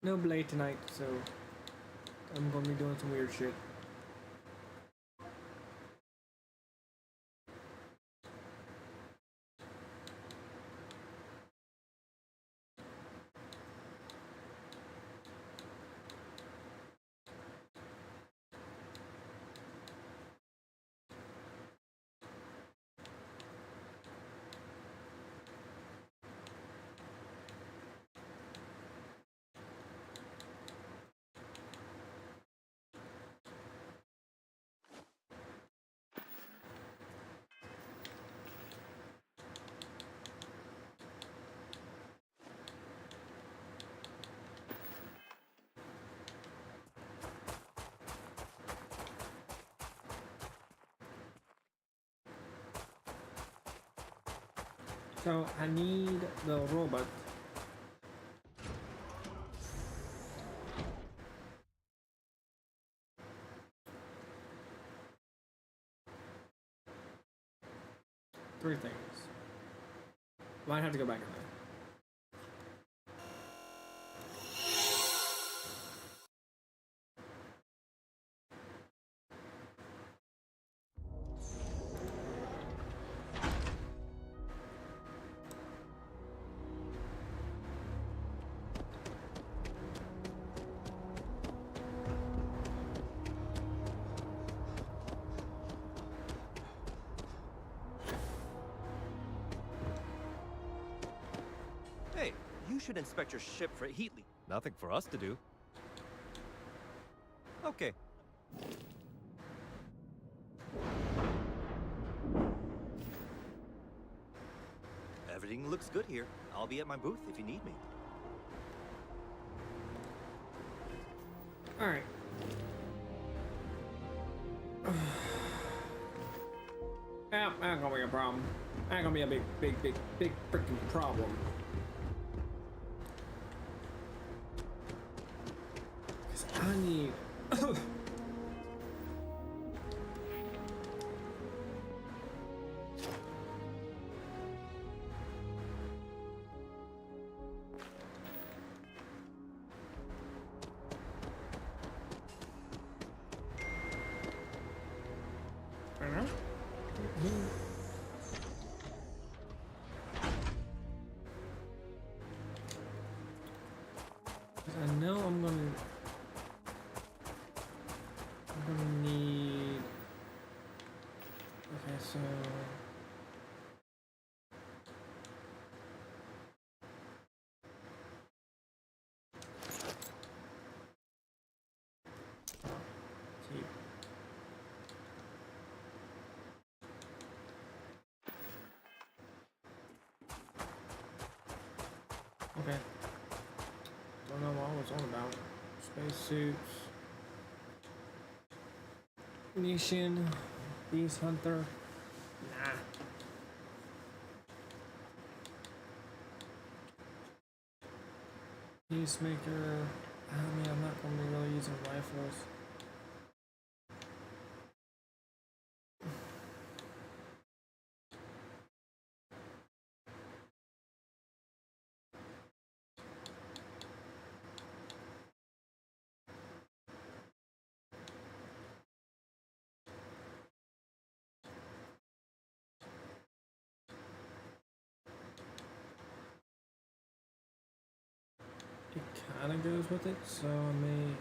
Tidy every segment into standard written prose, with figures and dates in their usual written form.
No Blade tonight, so I'm gonna be doing some weird shit. So I need the robot. Three things. Might have to go back in there. Hey, you should inspect your ship for heat leak. Nothing for us to do. Okay. Everything looks good here. I'll be at my booth if you need me. Alright. Yeah, ain't gonna be a problem. Ain't gonna be a big freaking problem. Cause I need. I know I'm gonna need. Okay, so. Keep. Okay. Don't know what I was on about. Spacesuits. Nation. Beast Hunter. Nah. Peacemaker. I mean, I'm not gonna be really using rifles. It kind of goes with it, so I may.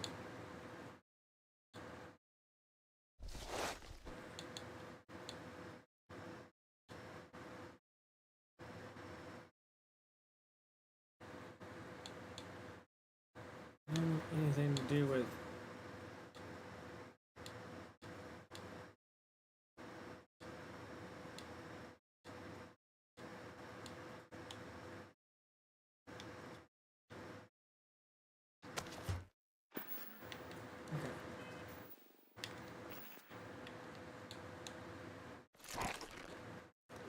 Anything to do with.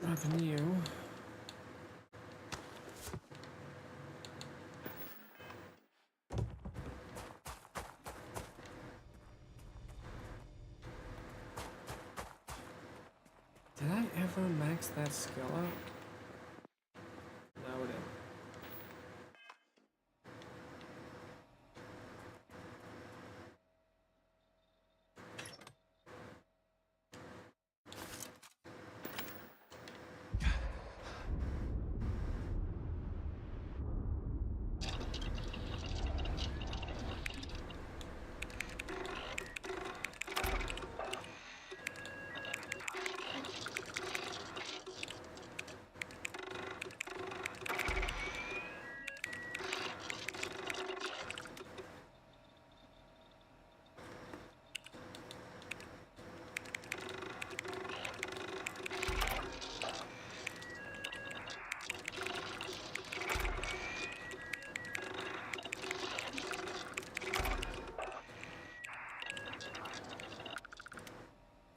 Nothing new. Did I ever max that skill out? No, it didn't.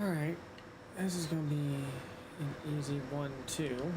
Alright, this is gonna be an easy 1-2.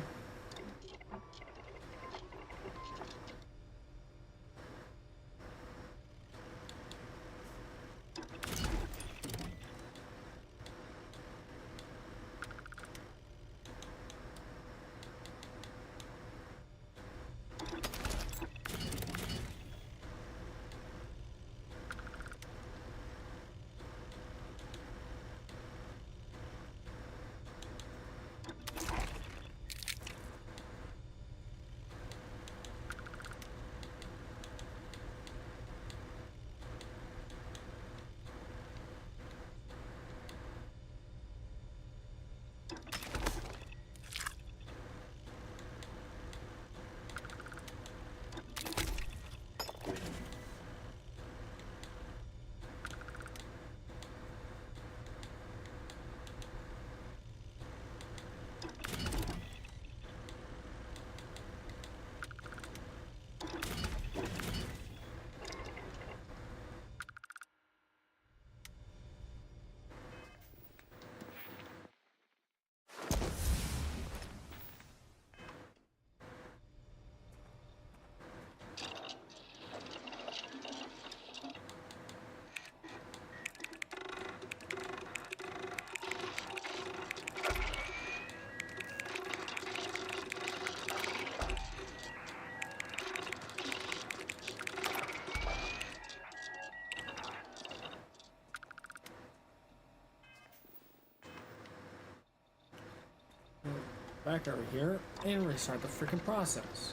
Back over here and restart the freaking process.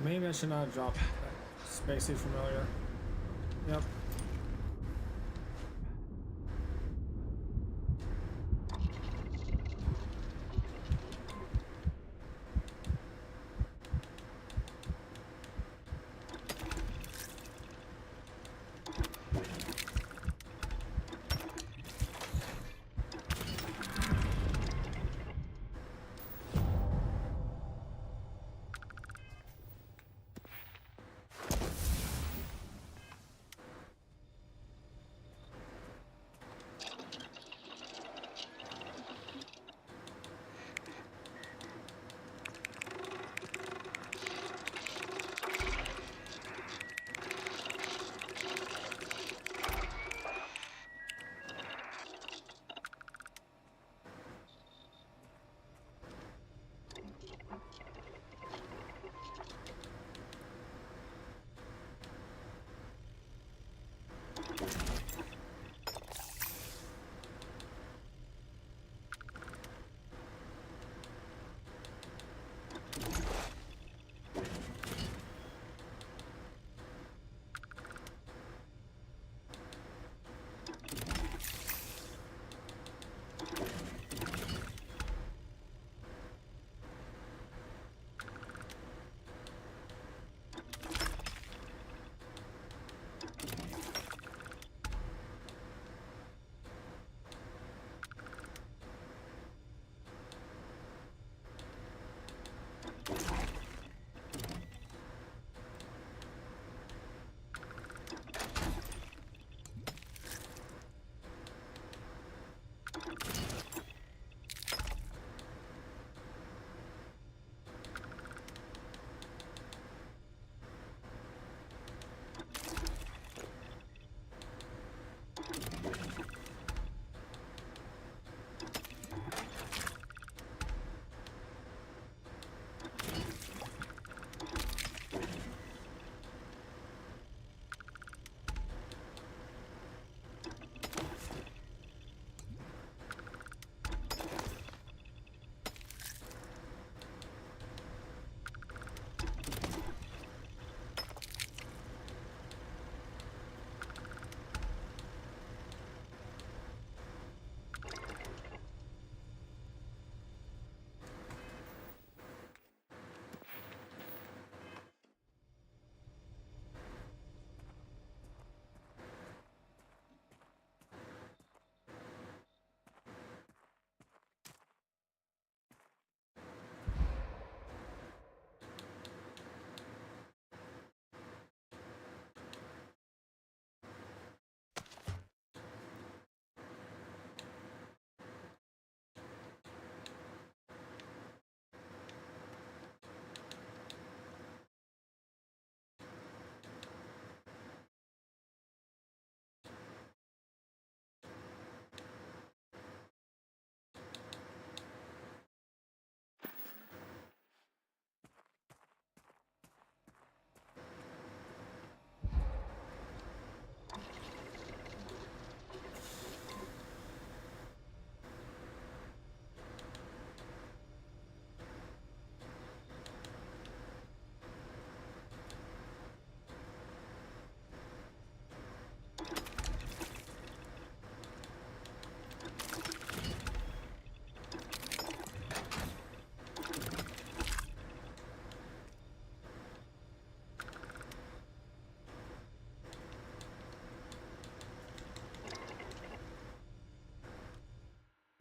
Maybe I should not drop that spacey familiar. Yep.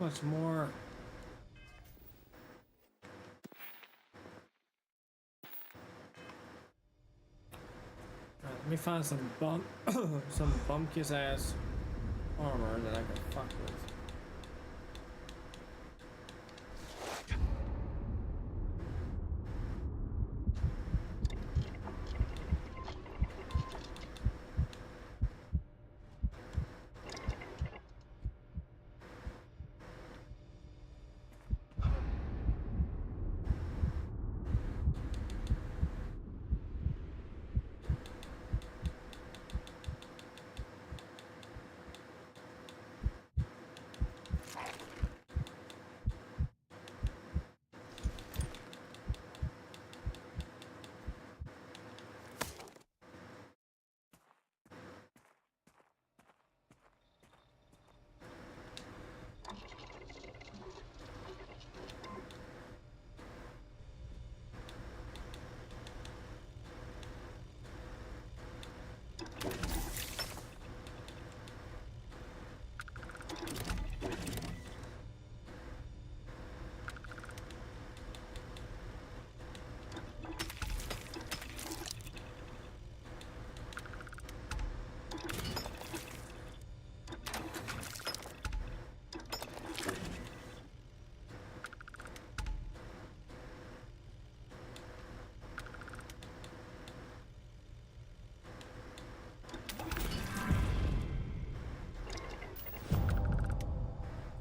Much more. Alright, let me find some some bumpkiss ass armor that I can fuck with.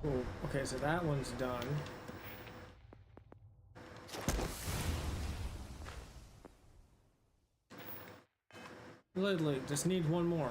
Cool. Okay, so that one's done. Literally, just need one more.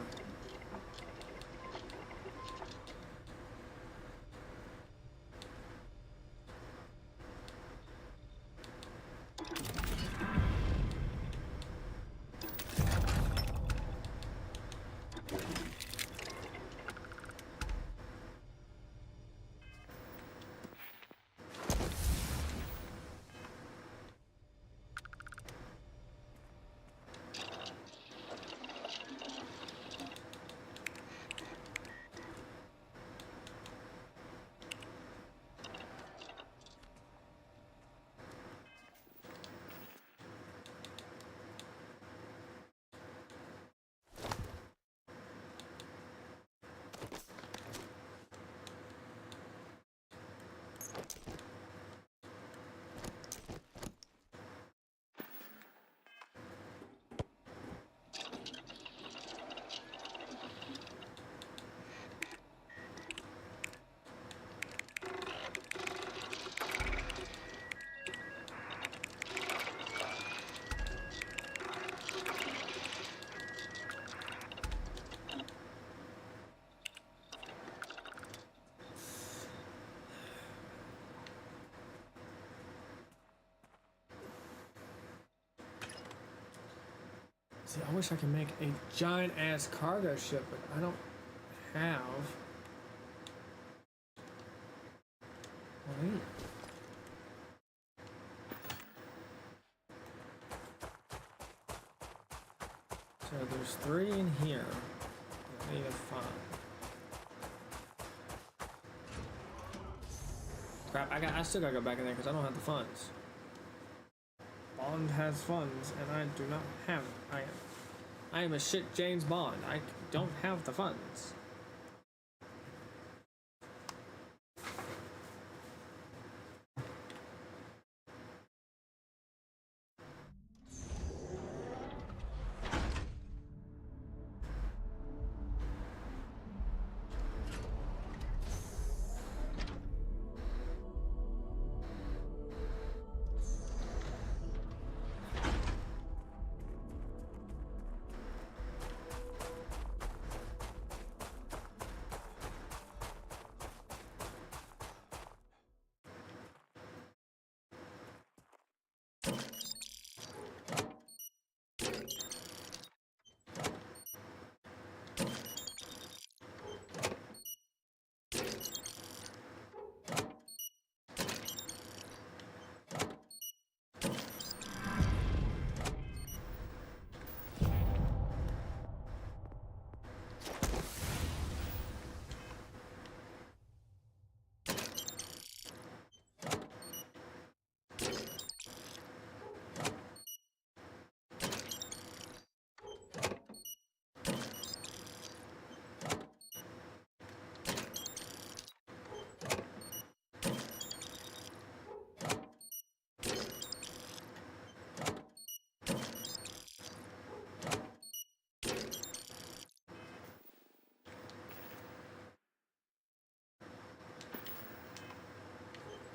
See, I wish I could make a giant ass cargo ship, but I don't have. Wait. So there's 3 in here that I need to find. Crap, I still gotta go back in there because I don't have the funds. Bond has funds, and I do not have it. I am a shit James Bond. I don't have the funds.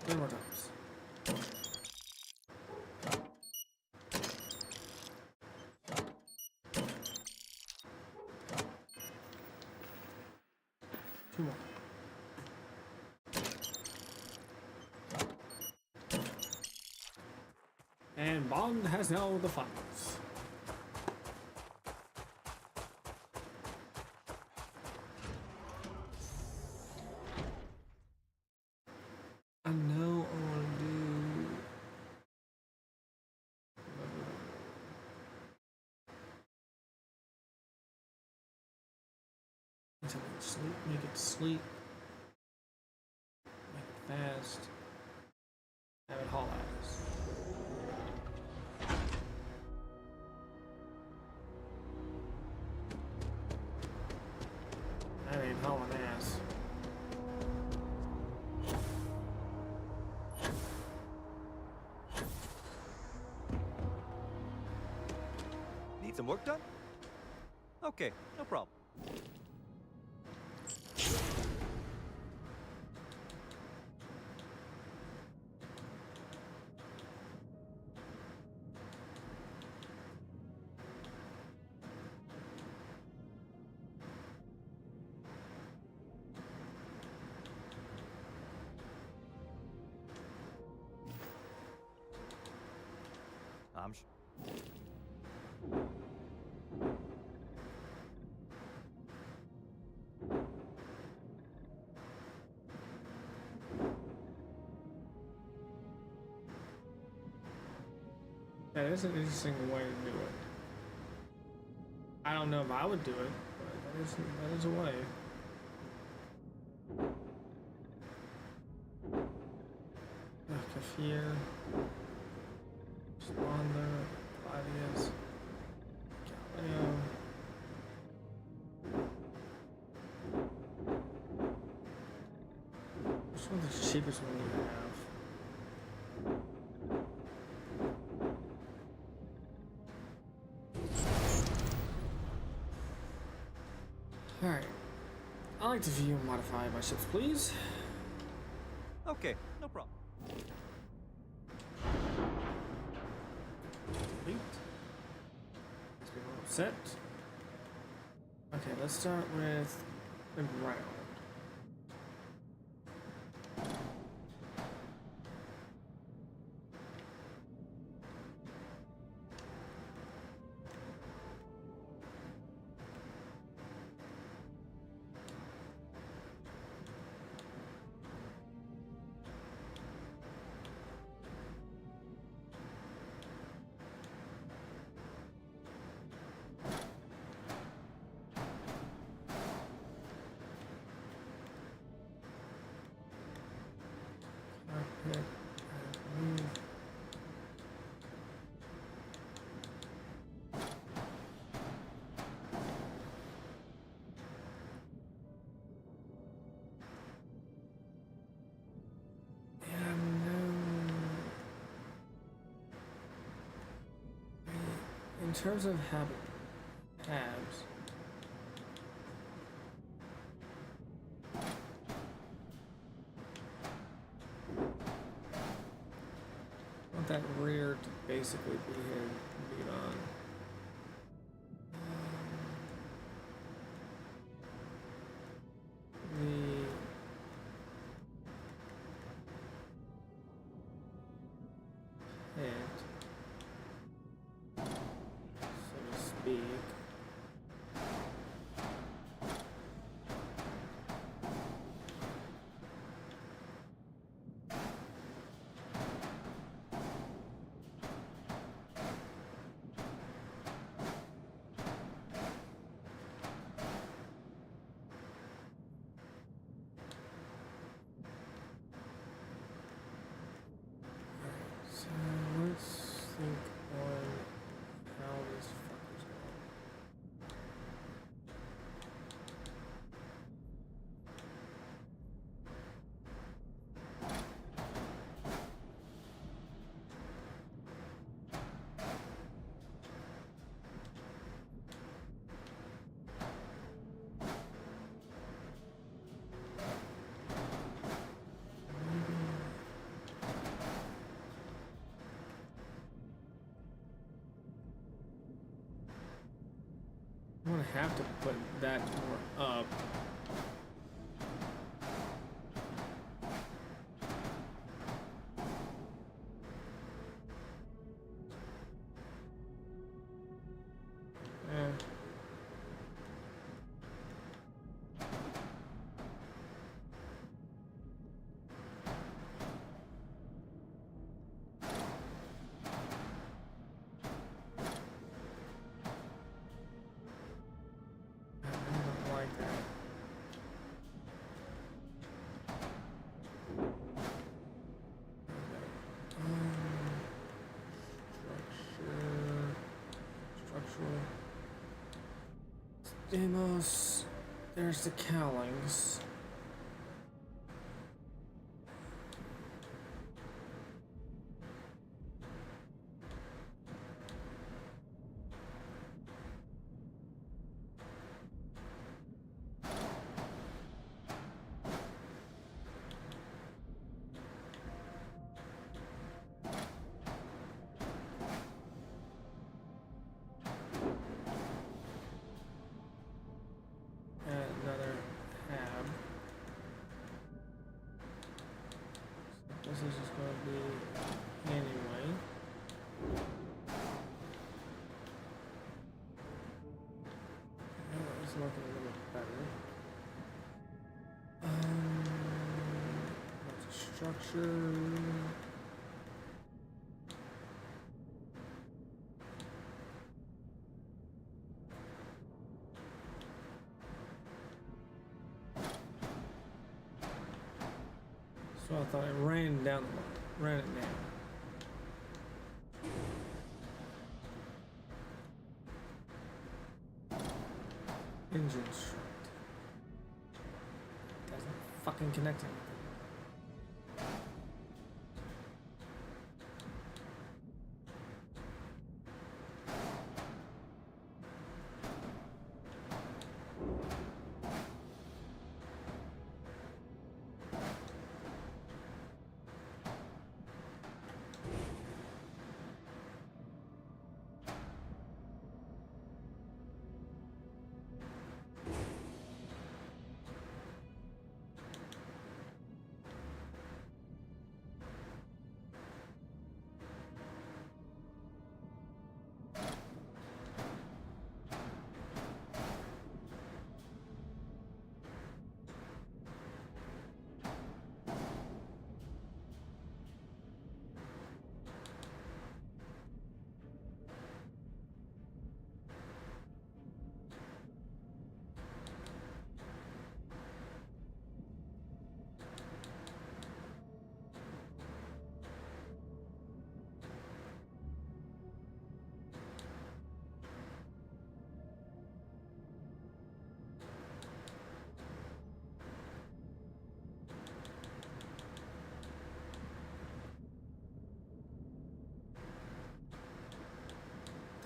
Three more times. Two more. And Bond has now the funds. I know I want to do. Make it sleep. Make it fast. Have it haul ass. That ain't hauling ass. Need some work done? Okay, no problem. I'm sh- Yeah, that's an interesting way to do it. I don't know if I would do it, but that is a way. Kafir, Spawner, Claudius, Galileo. Which one's the cheapest one you have? Alright. I like to view and modify my ships, please. Okay, no problem. Complete. Let's be all set. Okay, let's start with the ground. Cockpit, move. Yeah, no. In terms of tabs, I want that rear to basically be here, lead on. The head, so to speak. have to put that more up. Eh. I don't like that. Structural. Demos. There's the cowlings. Add another tab. So this is just going to be anyway. It's looking a little better. That's a structure. So I thought it ran down the line, ran it down. Engine shut. Doesn't fucking connect anything.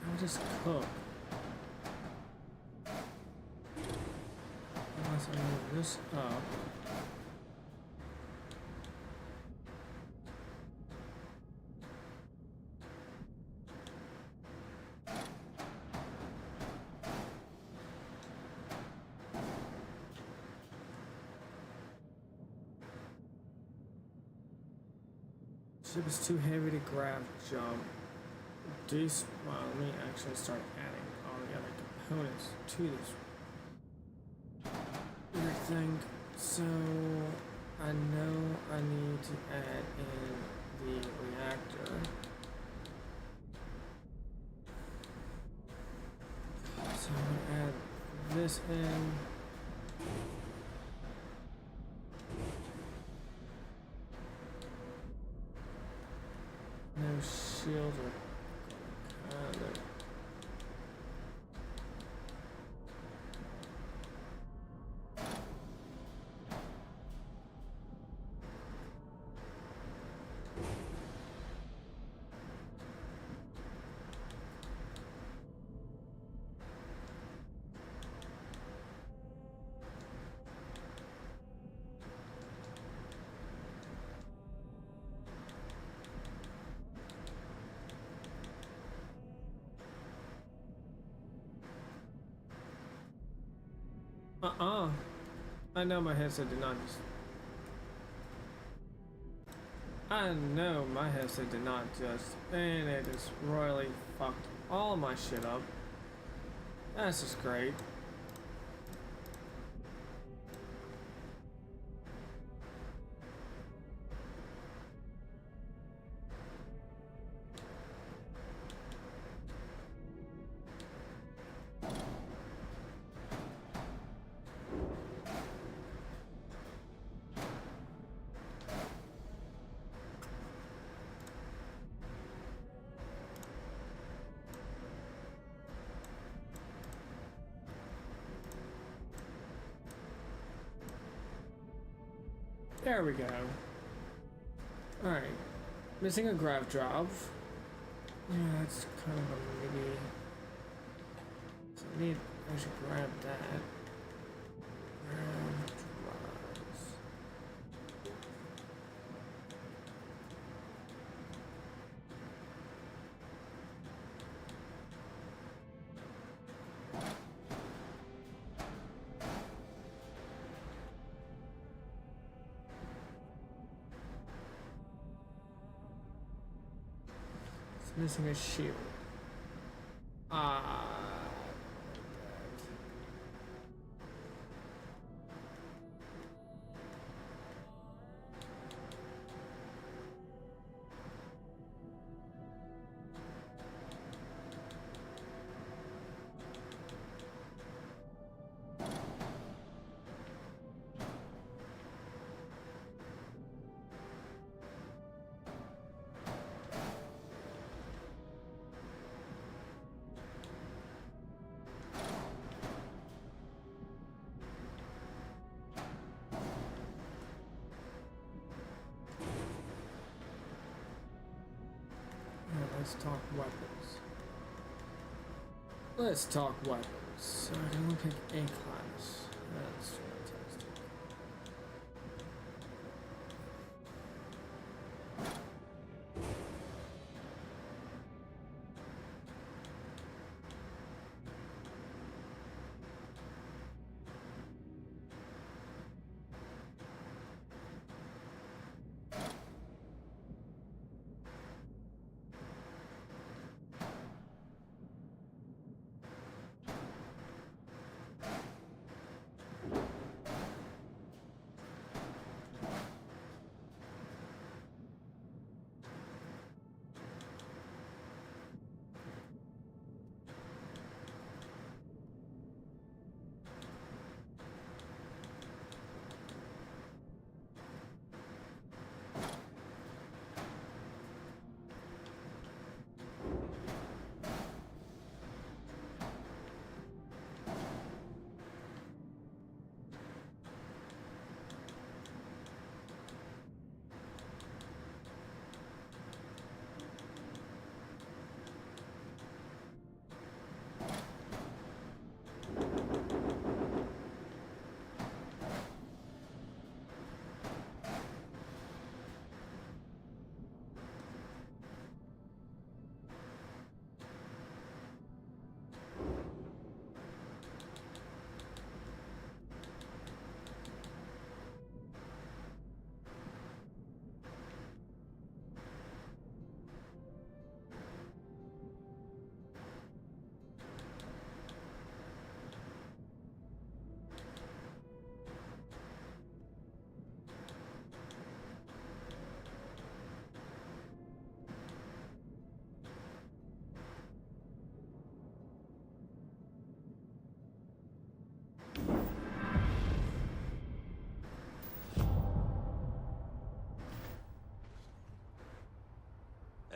I'll just cook. Unless I move this up. Ship is too heavy to grab, jump. Well, let me actually start adding all the other components to this weird thing. So I know I need to add in the reactor. So I'm gonna add this in. No shield or there. I know my headset did not just... I know my headset did not just... And it just royally fucked all my shit up. That's just great. There we go. Alright. Missing a grav drop. Yeah, that's kind of a maybe. So I should grab that. Grav drops. Missing a shield. Let's talk weapons. Let's talk weapons. So I can only pick a class. That's fantastic.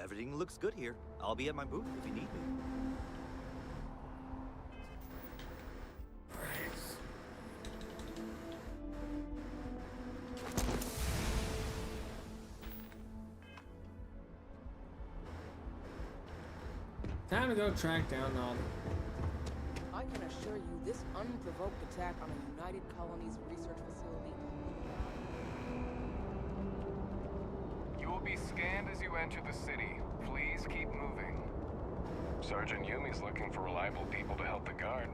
Everything looks good here. I'll be at my booth if you need me. Time to go track down Nod. I can assure you this unprovoked attack on a United Colonies research facility. You will be scanned as you enter the city. Please keep moving. Sergeant Yumi's looking for reliable people to help the guard.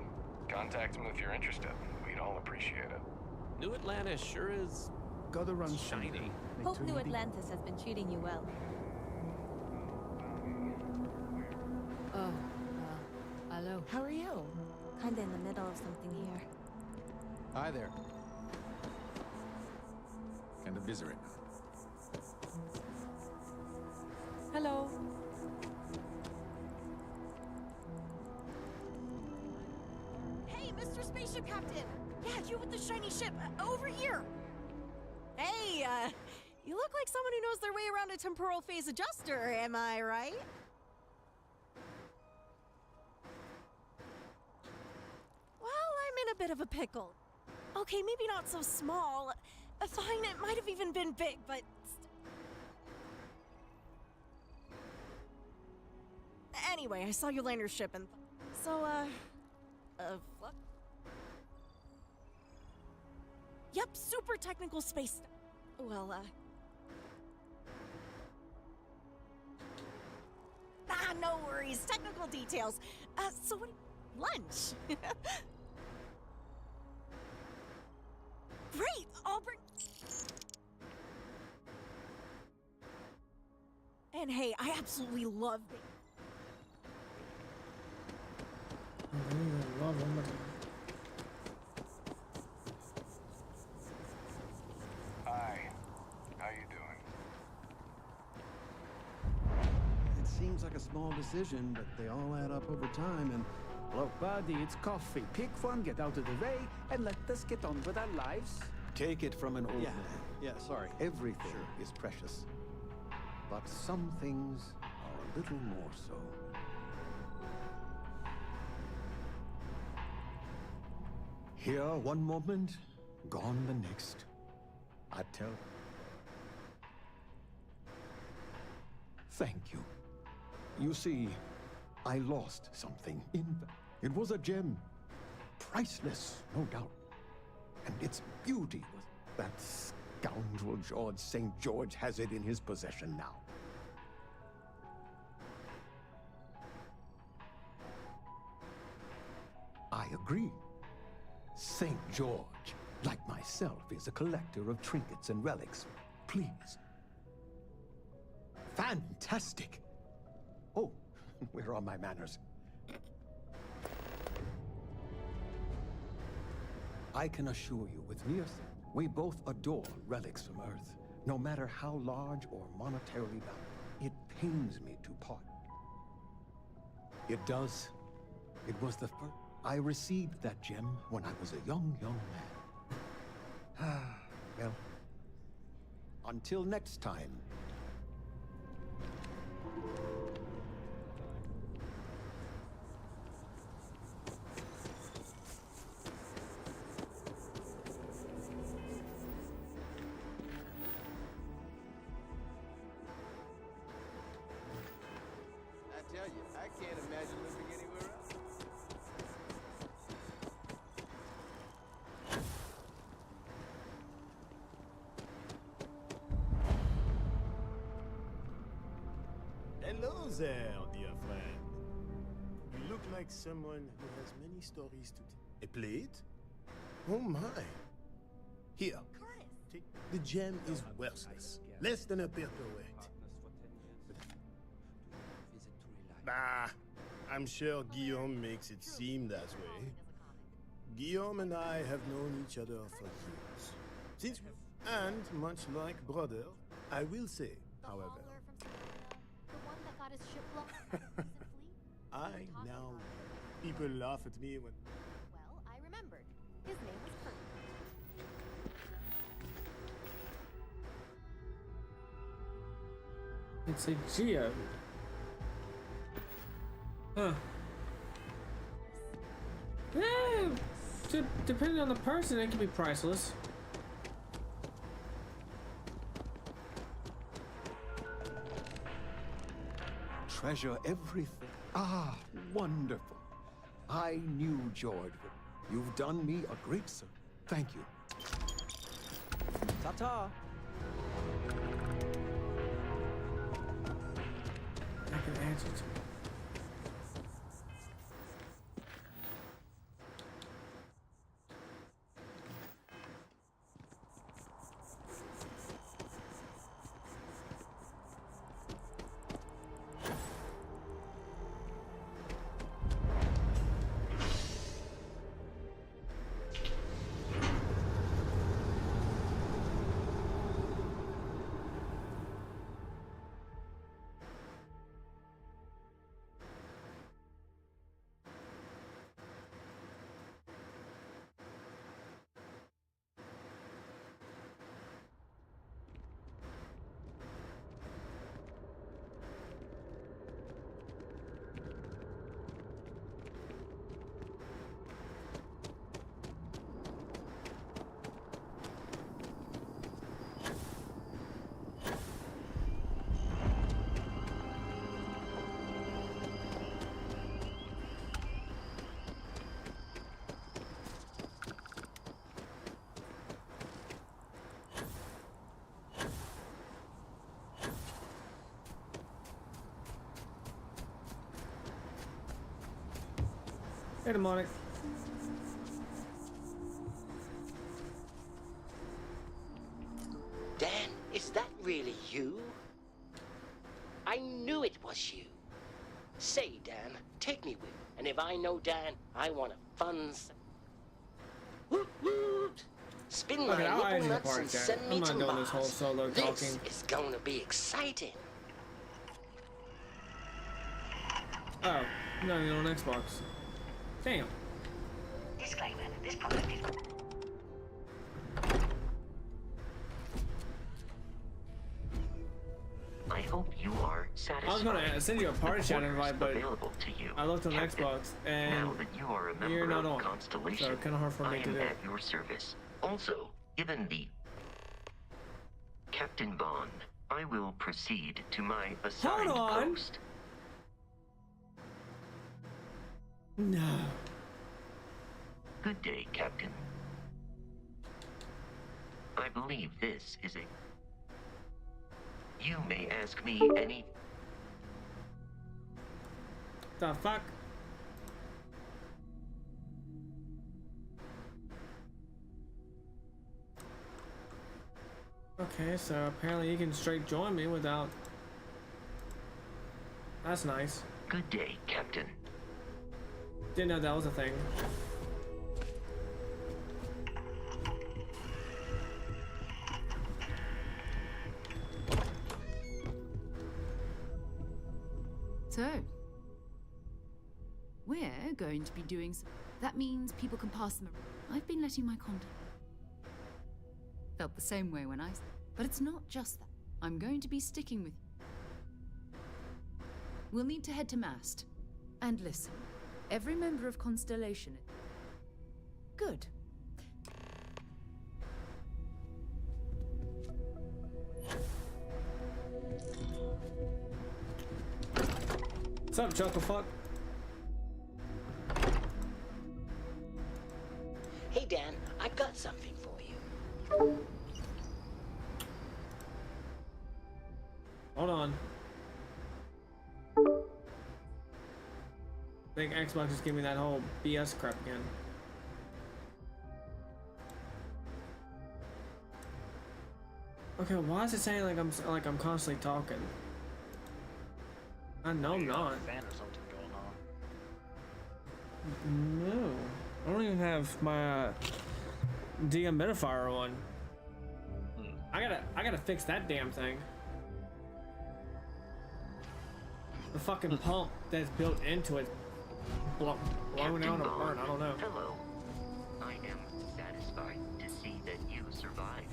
Contact him if you're interested. We we'd all appreciate it. New Atlantis sure is Gotta run shiny. Hope New Atlantis has been treating you well. Hello. How are you? Kinda in the middle of something here. Hi there. Kinda busy right now. Hello. Hey, Mr. Spaceship Captain! Yeah, you with the shiny ship, over here! Hey, you look like someone who knows their way around a temporal phase adjuster, am I right? Well, I'm in a bit of a pickle. Okay, maybe not so small. Fine, it might have even been big, but... Anyway, I saw you land your ship and... So, what? Yep, super technical space stuff. Well, no worries. Technical details. So what... Lunch? Great! I'll bring... And hey, I absolutely love it. I love him, but Hi. How you doing? It seems like a small decision, but they all add up over time, and Look, buddy, it's coffee. Pick one, get out of the way, and let us get on with our lives. take it from an old Yeah. man. Yeah, sorry. Everything is precious. But some things are a little more so. Here one moment, gone the next. I tell. Thank you. You see, I lost something. It was a gem. Priceless, no doubt. And its beauty was... That scoundrel George St. George has it in his possession now. I agree. St. George, like myself, is a collector of trinkets and relics. Please. Fantastic! Oh, where are my manners? I can assure you, with Neos, we both adore relics from Earth. No matter how large or monetarily valuable, it pains me to part. It does. It was the first... I received that gem when I was a young man. Ah, well, until next time. I tell you, I can't imagine living anywhere else. Hello there, dear friend. You look like someone who has many stories to tell. A plate? Oh my. Here. Take the gem is worthless. Less than a paperweight. Bah, I'm sure Guillaume makes it seem that way. Guillaume and I have known each other for years. And much like brother, I will say, however, I now... People laugh at me when... Well, I remembered. His name was Kurt. it's a geode. Huh. Yeah, depending on the person, it can be priceless. Treasure everything. Ah, wonderful. I knew George. You've done me a great service. Thank you. Ta-ta! I can answer to. Hey, demonic. Dan, is that really you? I knew it was you. Say, Dan, take me with you. And if I know Dan, I want a fun... Woot woot! Spin my Okay, I'll add nipple you to nuts party and chat. send me I'm to not doing this whole Mars. solo This talking. is gonna be exciting. Oh, not even on Xbox. Damn. Disclaimer, this product is... I hope you are satisfied. I was gonna send you a party chat invite, but available to you, I looked on Captain. Xbox and Now that you are a member you're not of on, Constellation, so kind of hard for I me to am do. at your service. Also, given the Captain Bond, I will proceed to my assigned Hold on. post. No. Good day, Captain. I believe this is a... You may ask me any... The fuck? Okay, so apparently you can straight join me without... That's nice. Good day, Captain. Didn't know that was a thing. So, we're going to be doing that means people can pass them around. I've been letting my contact. Felt the same way when but it's not just that. I'm going to be sticking with you. We'll need to head to Mast. And listen, every member of Constellation... Good. What's up, Chocofuck? Hey, Dan, I've got something for you. Hold on. I think Xbox is giving me that whole BS crap again. Okay, why is it saying like I'm constantly talking? I know I'm not. Fan or something going on. No, I don't even have my dehumidifier on. I gotta fix that damn thing. The fucking pump that's built into it blown out or burnt. I don't know. Hello. I am satisfied to see that you survived.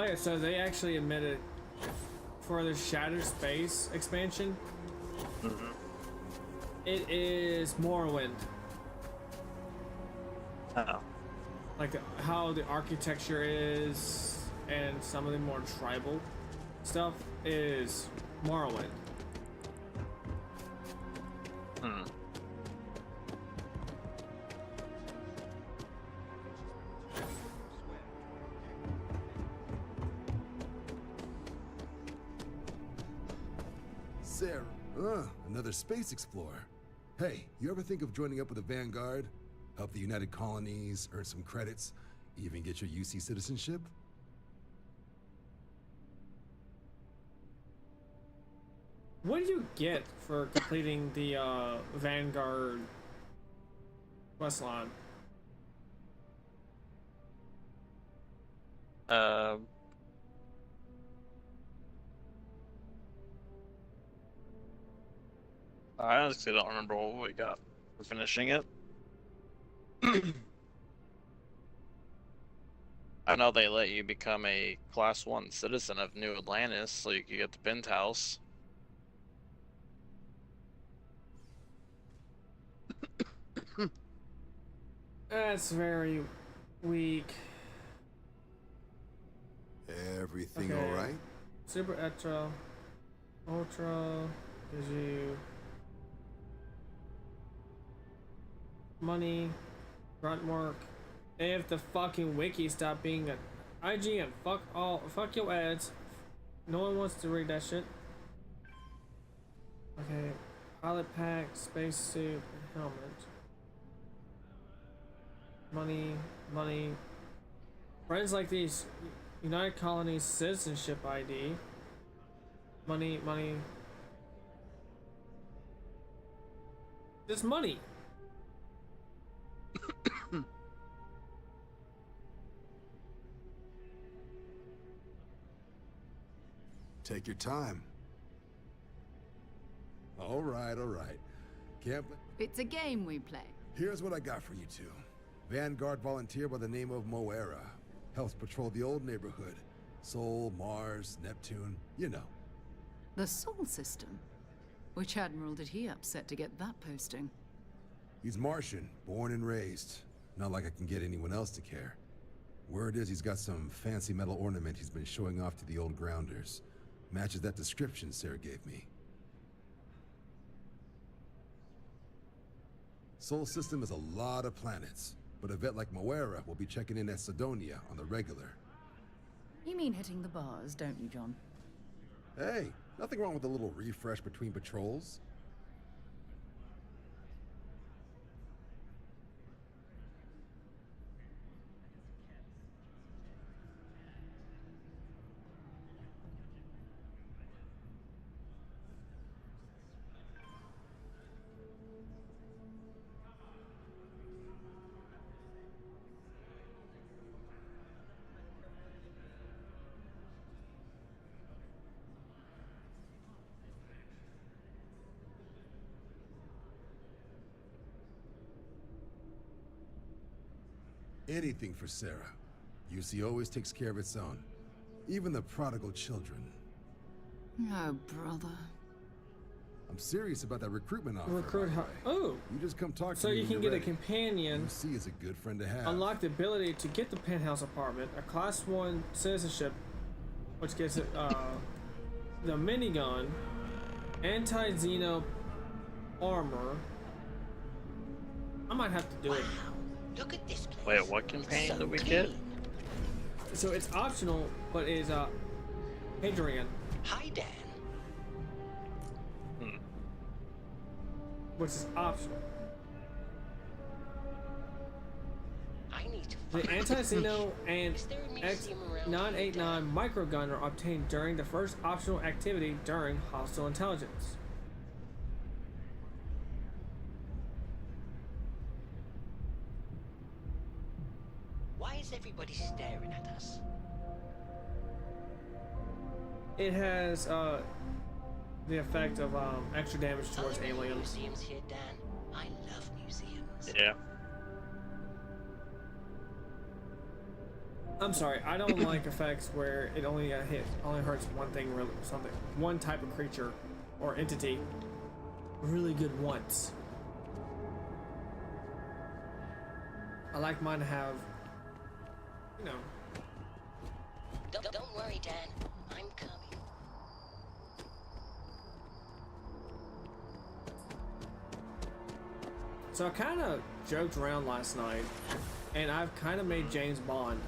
Oh yeah, so they actually admitted for the Shattered Space expansion, it is Morrowind. Oh. Like how the architecture is and some of the more tribal stuff is Morrowind. Sarah, another space explorer. Hey, you ever think of joining up with the Vanguard? Help the United Colonies, earn some credits, even get your UC citizenship? What do you get for completing the Vanguard quest line? I honestly don't remember what we got for finishing it. I know they let you become a Class 1 citizen of New Atlantis so you could get the penthouse. That's very weak. Everything Okay. all right? Super Ultra gives you money, grunt work. If the fucking wiki stopped being an IGN, fuck your ads. No one wants to read that shit. Okay, pilot pack, spacesuit, and helmet. Money, money. Friends like these. United Colonies citizenship ID. Money, money. There's money. Take your time. All right, all right. Can't. It's a game we play. Here's what I got for you two. Vanguard volunteer by the name of Moera. Helps patrol the old neighborhood. Sol, Mars, Neptune, you know. The Sol system? Which admiral did he upset to get that posting? He's Martian, born and raised. Not like I can get anyone else to care. Word is he's got some fancy metal ornament he's been showing off to the old grounders. Matches that description Sarah gave me. Sol system is a lot of planets, but a vet like Moera will be checking in at Sidonia on the regular. You mean hitting the bars, don't you, John? Hey, nothing wrong with a little refresh between patrols. Anything for Sarah. UC always takes care of its own. Even the prodigal children. Oh, brother. I'm serious about that recruitment offer. Recruit her. Oh! You just come talk to So me you when can you're get ready. a companion. UC is a good friend to have. Unlock the ability to get the penthouse apartment, a class 1 citizenship, which gets it, the minigun, anti-Xeno armor. I might have to do it. Look at this place. Wait, what companion did we get? So it's optional, but is Hadrian. Hi, Dan. Which is optional. I need to The anti-Xeno and Is there a museum around X989 microgun are obtained during the first optional activity during hostile intelligence. Why is everybody staring at us? It has the effect of extra damage towards Are there any aliens. museums here, Dan? I love museums. Yeah. I'm sorry, I don't like effects where it only only hurts one thing, really, something, one type of creature or entity really good once. I like mine to have, you know. Don't worry, Dan. I'm coming. So I kind of joked around last night, and I've kind of made James Bond.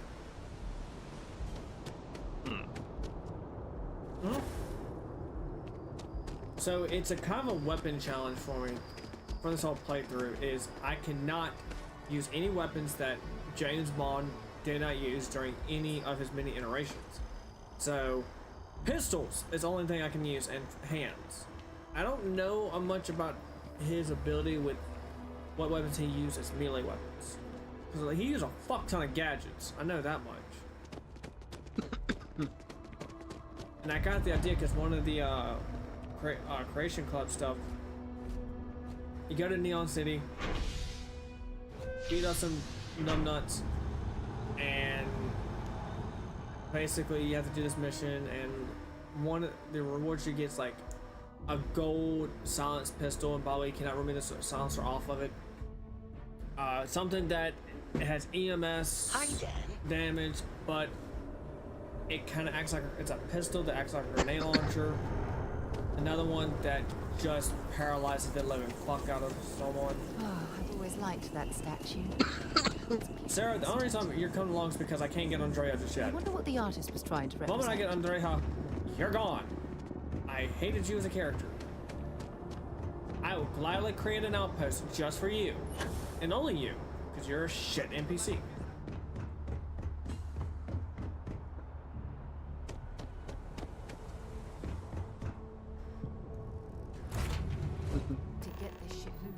So it's a kind of a weapon challenge for me for this whole playthrough. Is I cannot use any weapons that James Bond did not use during any of his many iterations. So pistols is the only thing I can use, and hands. I don't know much about his ability with what weapons he used as melee weapons. Because he used a fuck ton of gadgets. I know that much. And I got the idea because one of the Creation Club stuff, you go to Neon City, beat up some numbnuts, and basically you have to do this mission, and one of the rewards you get is like a gold silenced pistol, and by the way, you cannot remove the silencer off of it. Something that has EMS damage, but it kind of acts like it's a pistol that acts like a grenade launcher. Another one that just paralyzes the living fuck out of someone. Oh, I've always liked that statue. Sarah, the only reason you're coming along is because I can't get Andrea just I yet. wonder what the artist was trying to The moment I represent. get Andrea You're gone. I hated you as a character. I will gladly create an outpost just for you. And only you. Because you're a shit NPC. To get this ship moving.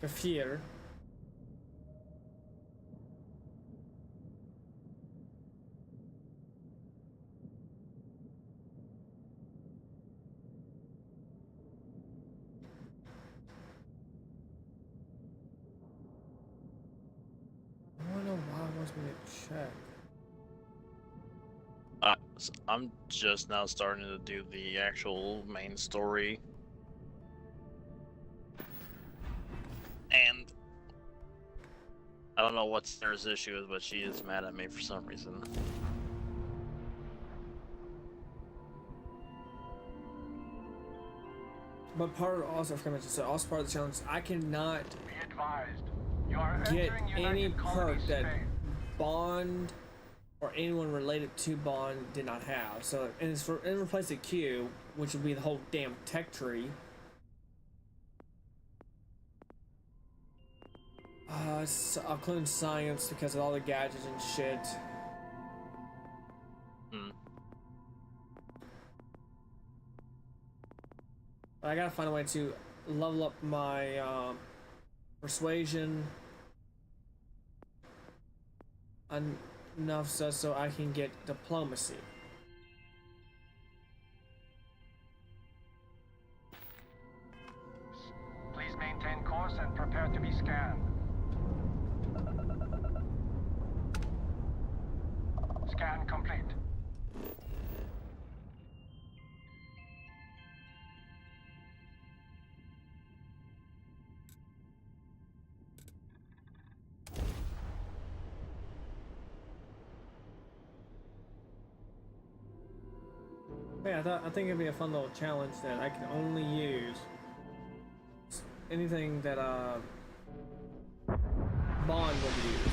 Kafir. I don't know why it wants me to check. I'm just now starting to do the actual main story. And I don't know what Sarah's issue is, but she is mad at me for some reason. But part of also, I forgot to mention, so also part of the challenge, I cannot Be advised. You are get entering any United perk Colony that space. Bond or anyone related to Bond did not have. So, and it's for in replace of Q, which would be the whole damn tech tree. I'll clone science because of all the gadgets and shit. But I gotta find a way to level up my persuasion enough so I can get diplomacy. Please maintain course and prepare to be scanned. Scan complete. Yeah, I think it'd be a fun little challenge that I can only use anything that Bond would use.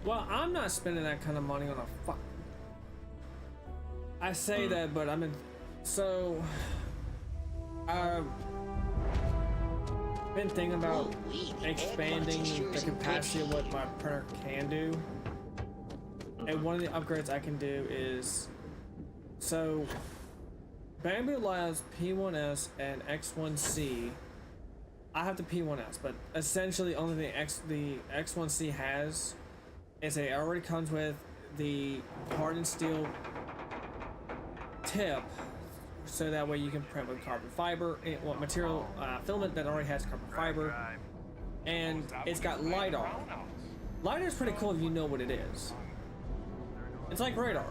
Well, I'm not spending that kind of money on a fuck. I say that, but I'm in. So, I've been thinking about expanding the capacity of what my printer can do. And one of the upgrades I can do is, so Bamboo Labs P1S and X1C I have the P1S, but essentially only the X1C has is it already comes with the hardened steel tip, so that way you can print with carbon fiber, material filament that already has carbon fiber, and it's got LiDAR. LiDAR is pretty cool if you know what it is. It's like radar,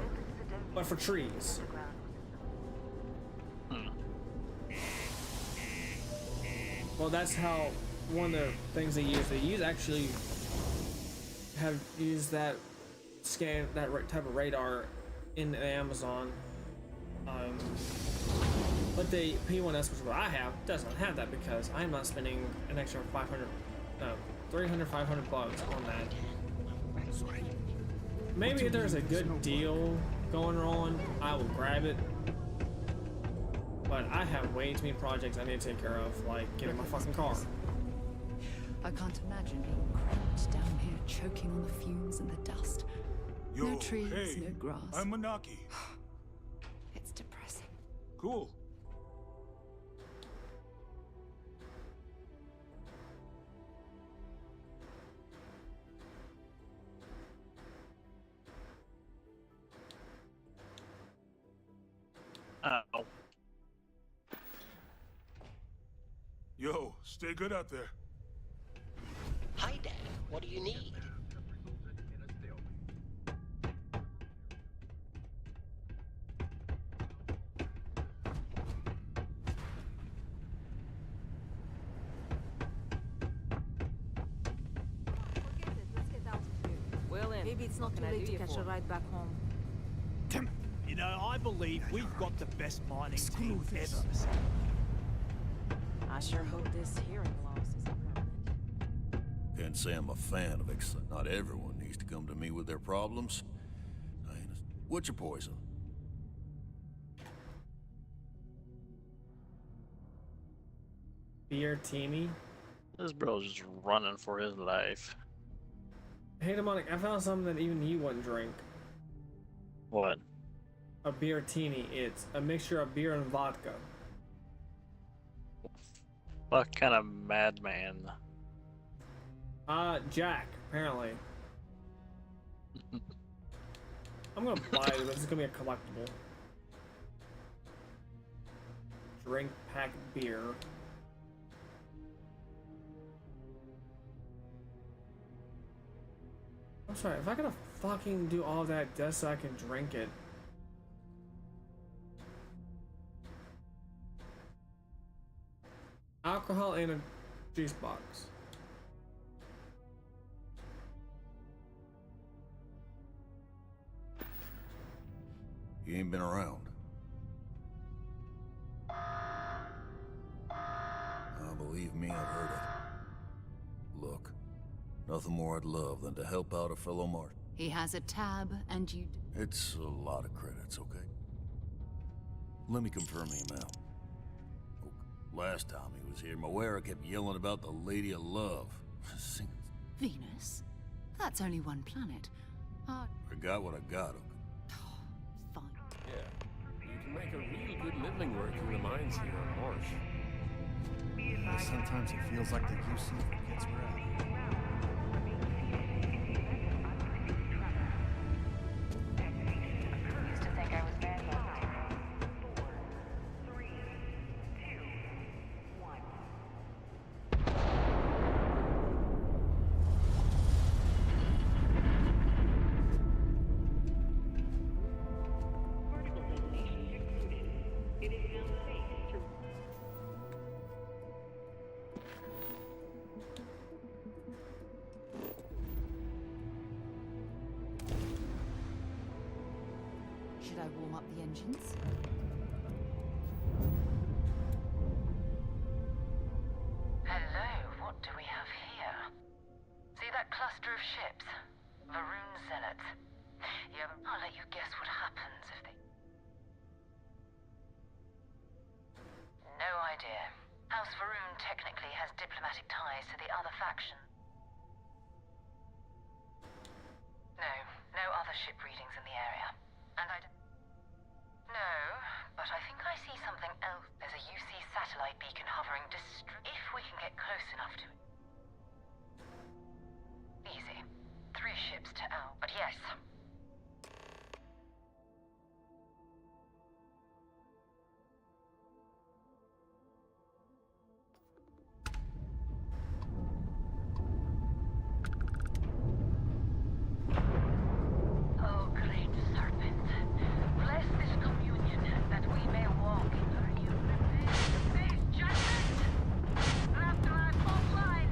but for trees. Well, that's how one of the things they use. They actually have used that type of radar in the Amazon. But the P1S, which is what I have, does not have that because I'm not spending an extra 300, 500 bucks on that. Maybe if there's a good deal going on, I will grab it. But I have way too many projects I need to take care of, like getting my fucking car. I can't imagine being cramped down here, choking on the fumes and the dust. Yo, no trees, hey, no grass. I'm Manaki. It's depressing. Cool. Oh. Yo, stay good out there. Hi, Dad. What do you need? Well, then, Maybe it's not too late to catch a ride back home. You know, I believe we've got the best mining team ever. I sure hope this hearing loss isn't permanent. Can't say I'm a fan of it. Not everyone needs to come to me with their problems. What's your poison? Beer teeny. This bro's just running for his life. Hey, Demonic, I found something that even you wouldn't drink. What? A beer teeny. It's a mixture of beer and vodka. What kind of madman? Jack, apparently. I'm gonna buy it, but it's gonna be a collectible. Drink pack beer. I'm sorry, if I gotta fucking do all that just so I can drink it. Alcohol in a juice box. You ain't been around. Believe me, I've heard it. Look, nothing more I'd love than to help out a fellow Mart. He has a tab, and you... It's a lot of credits, okay? Let me confirm the amount. Look, last time he was here, Moira kept yelling about the Lady of Love. Venus? That's only one planet. I got what I got, okay? Fine. Yeah, you can make a real good living working the mines here on Marsh. Sometimes it feels like the UC forgets we're out here. Used to think I was bad luck. Should I warm up the engines? Hello, what do we have here? See that cluster of ships? Varun Zealots. Yeah, I'll let you guess what happens if they... No idea. House Varun technically has diplomatic ties to the other faction. No other ship readings in the area. And No, but I think I see something else. There's a UC satellite beacon hovering if we can get close enough to it. Easy. 3 ships to L, but yes. Oh, great serpent, bless this communion that we may walk in her face judgment after I fall line.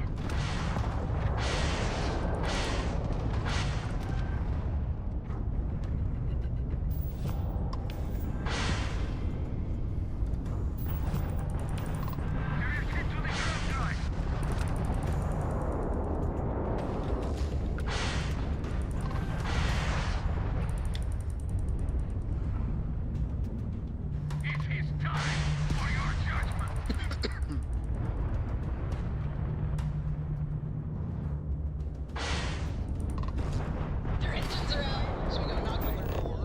Their engines are out, so we gotta knock on their door.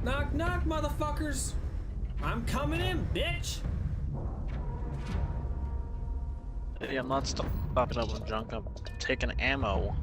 Knock, knock, motherfuckers! I'm coming in, bitch! Hey, I'm not stopping up with junk. I'm taking ammo.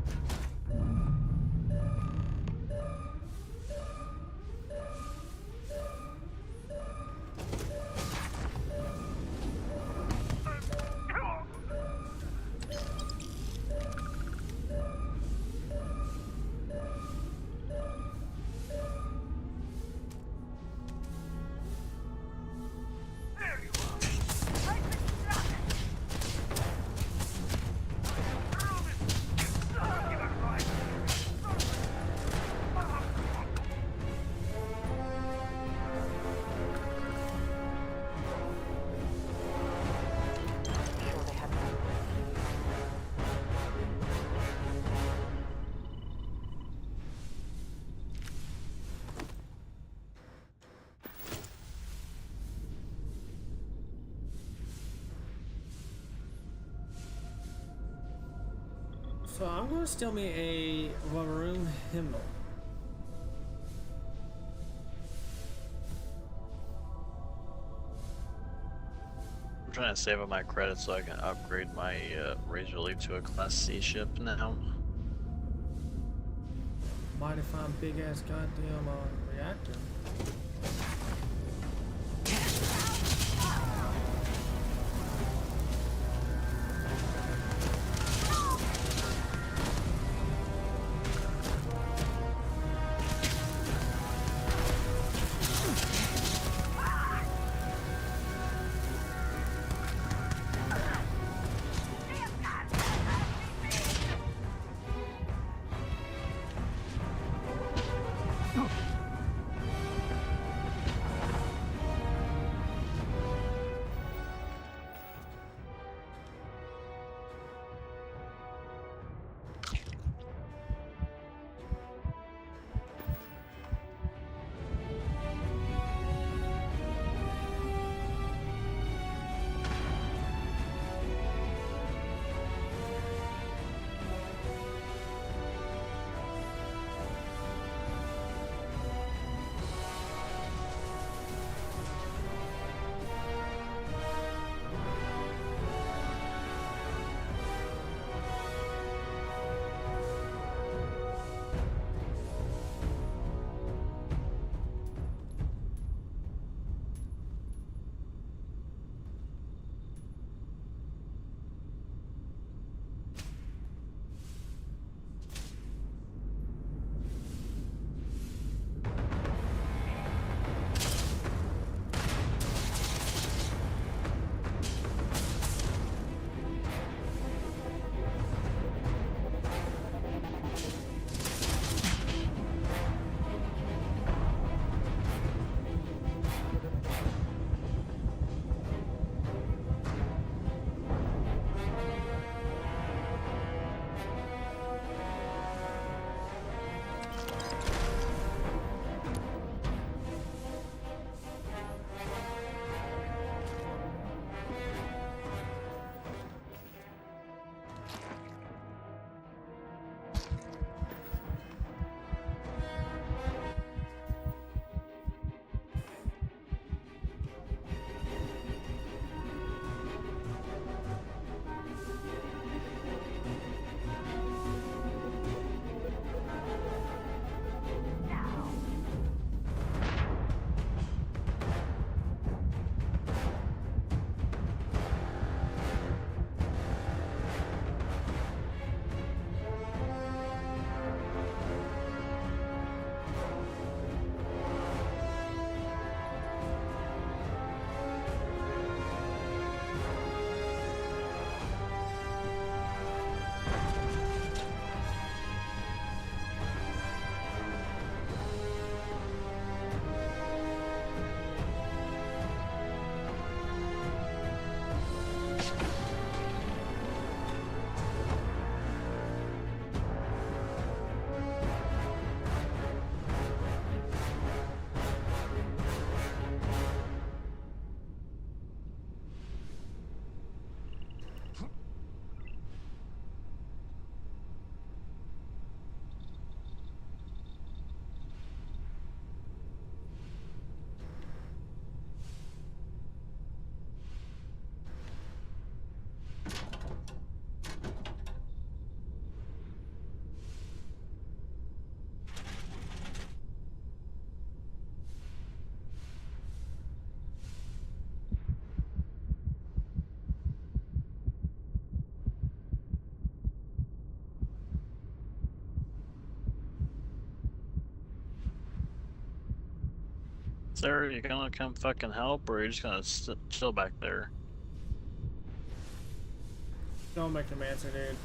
So I'm gonna steal me a Vavaroon hymnal. I'm trying to save up my credits so I can upgrade my Razor Leaf to a Class C ship now. Mighty fine big ass goddamn reactor. there? You gonna come fucking help, or are you just gonna chill back there? Don't make him answer, dude.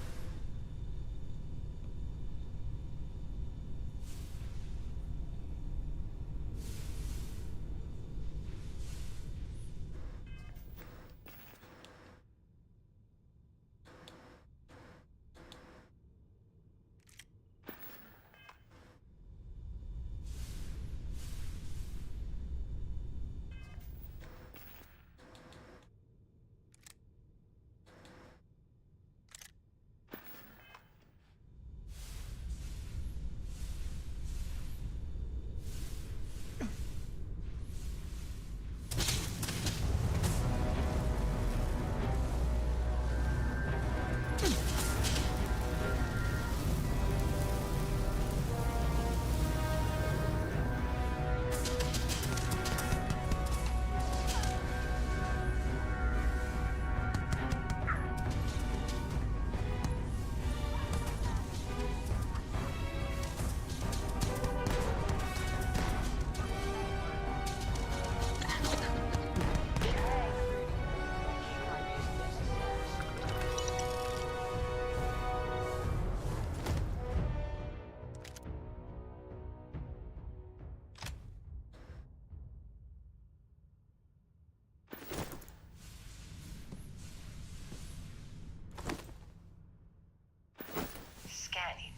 Scanning.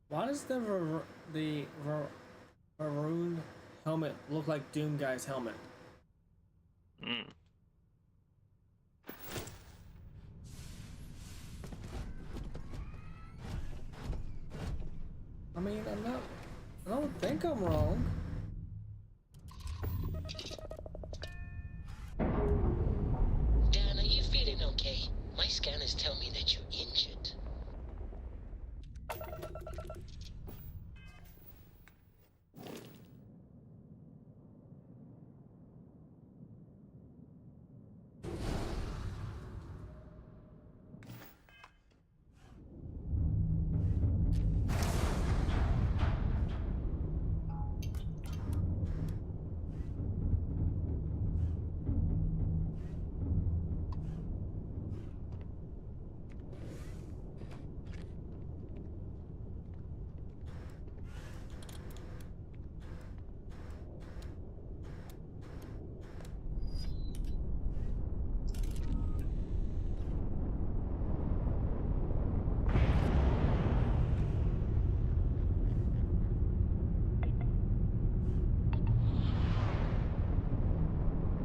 Why does the maroon helmet look like Doom Guy's helmet? Hmm. I mean, I don't think I'm wrong. Dan, are you feeling okay? My scanners tell me that you're injured.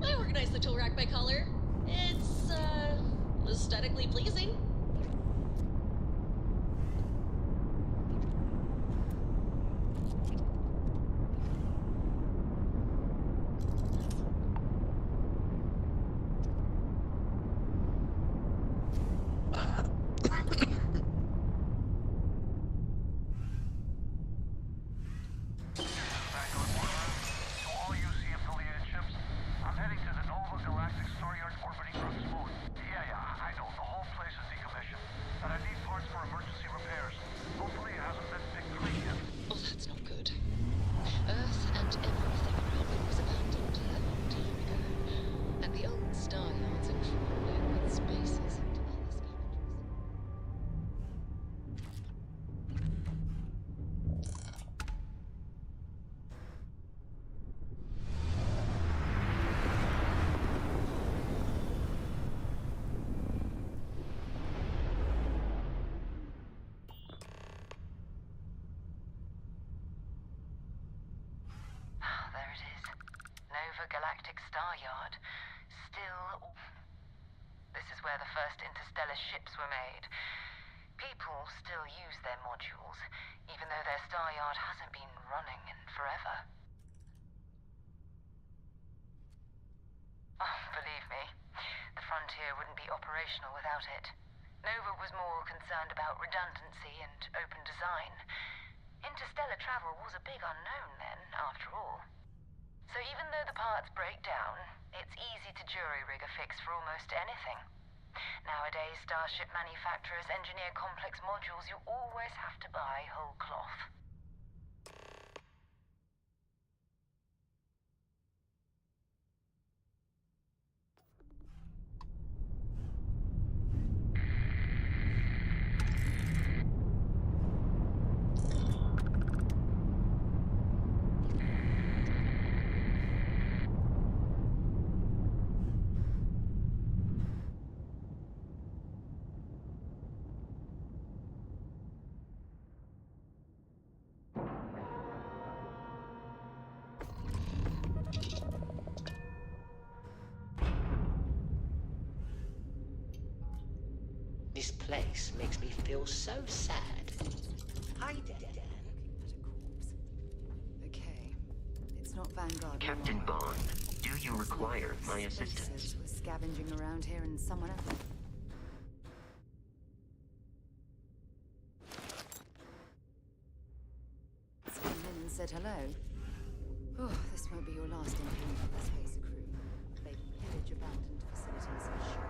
I organize the tool rack by color. It's, aesthetically pleasing. Oh, that's not good. Earth and everything around it was abandoned a long time ago, and the old star yards are crawling with spaces and other scavengers. There it is. Nova Galactic Star Yard. Still... This is where the first interstellar ships were made. People still use their modules, even though their star yard hasn't been running in forever. Oh, believe me, the frontier wouldn't be operational without it. Nova was more concerned about redundancy and open design. Interstellar travel was a big unknown then, after all. So even though the parts break down, it's easy to jury-rig a fix for almost anything. Nowadays, starship manufacturers engineer complex modules you always have to buy whole cloth. This place makes me feel so sad. Hi, Dan. Okay. It's not Vanguard. Captain Bond, do you require my assistance? We're scavenging around here and someone else. Someone in and said hello. Oh, this won't be your last encounter with the Spacer crew. They pillage abandoned facilities and shoot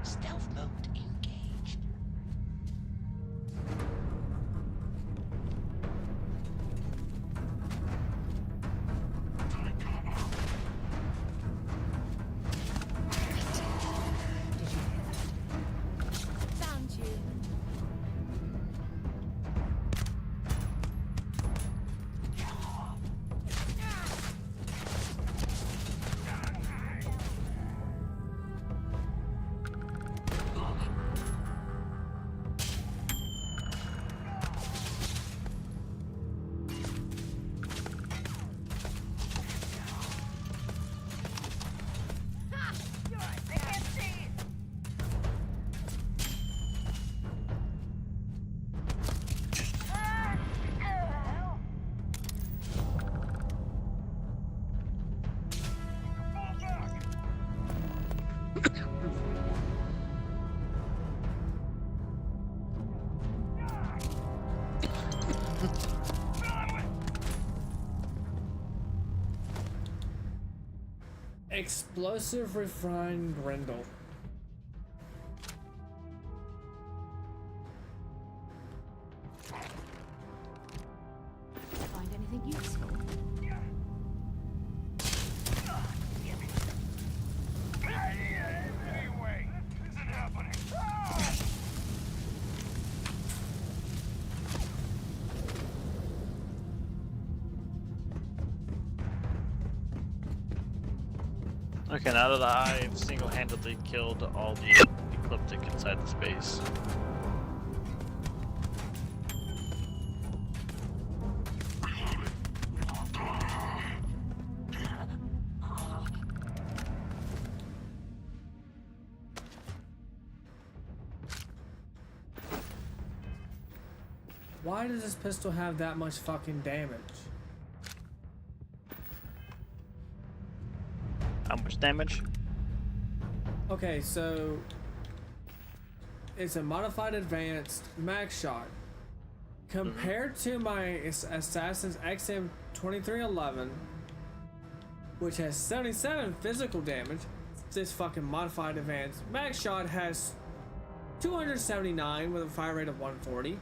Stealth mode engaged. Found you. Explosive refined Grendel. Find anything useful? Anyway, isn't happening. Okay, now that I've single-handedly killed all the ecliptic inside the space. Why does this pistol have that much fucking damage? How much damage? Okay, so it's a modified advanced max shot. Compared to my Assassin's XM2311, which has 77 physical damage, this fucking modified advanced max shot has 279 with a fire rate of 140.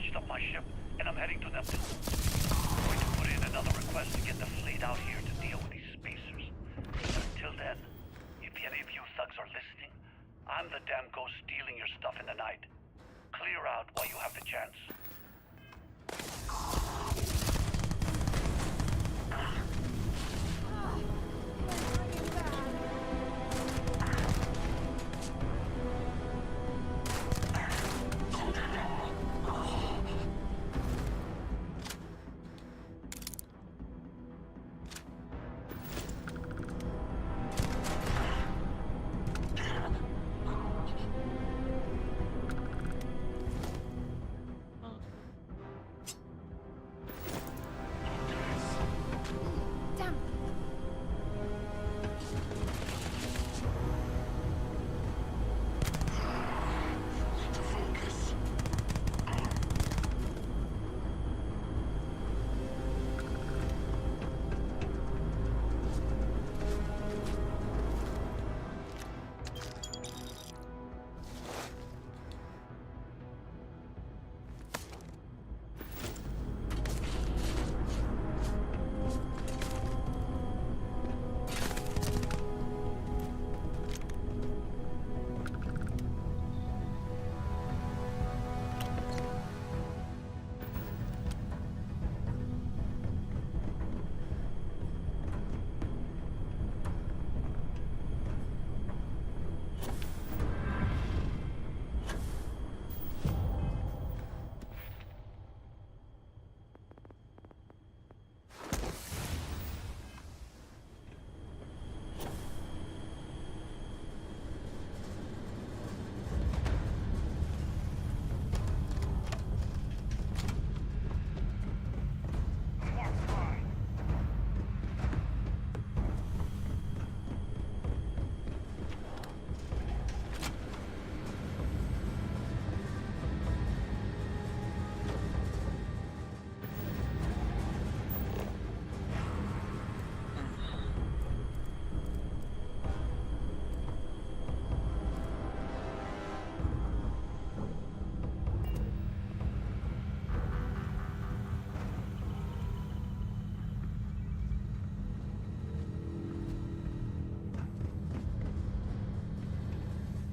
patched up my ship, and I'm heading to Neptune. I'm going to put in another request to get the fleet out here to deal with these spacers. But until then, if any of you thugs are listening, I'm the damn ghost stealing your stuff in the night. Clear out while you have the chance.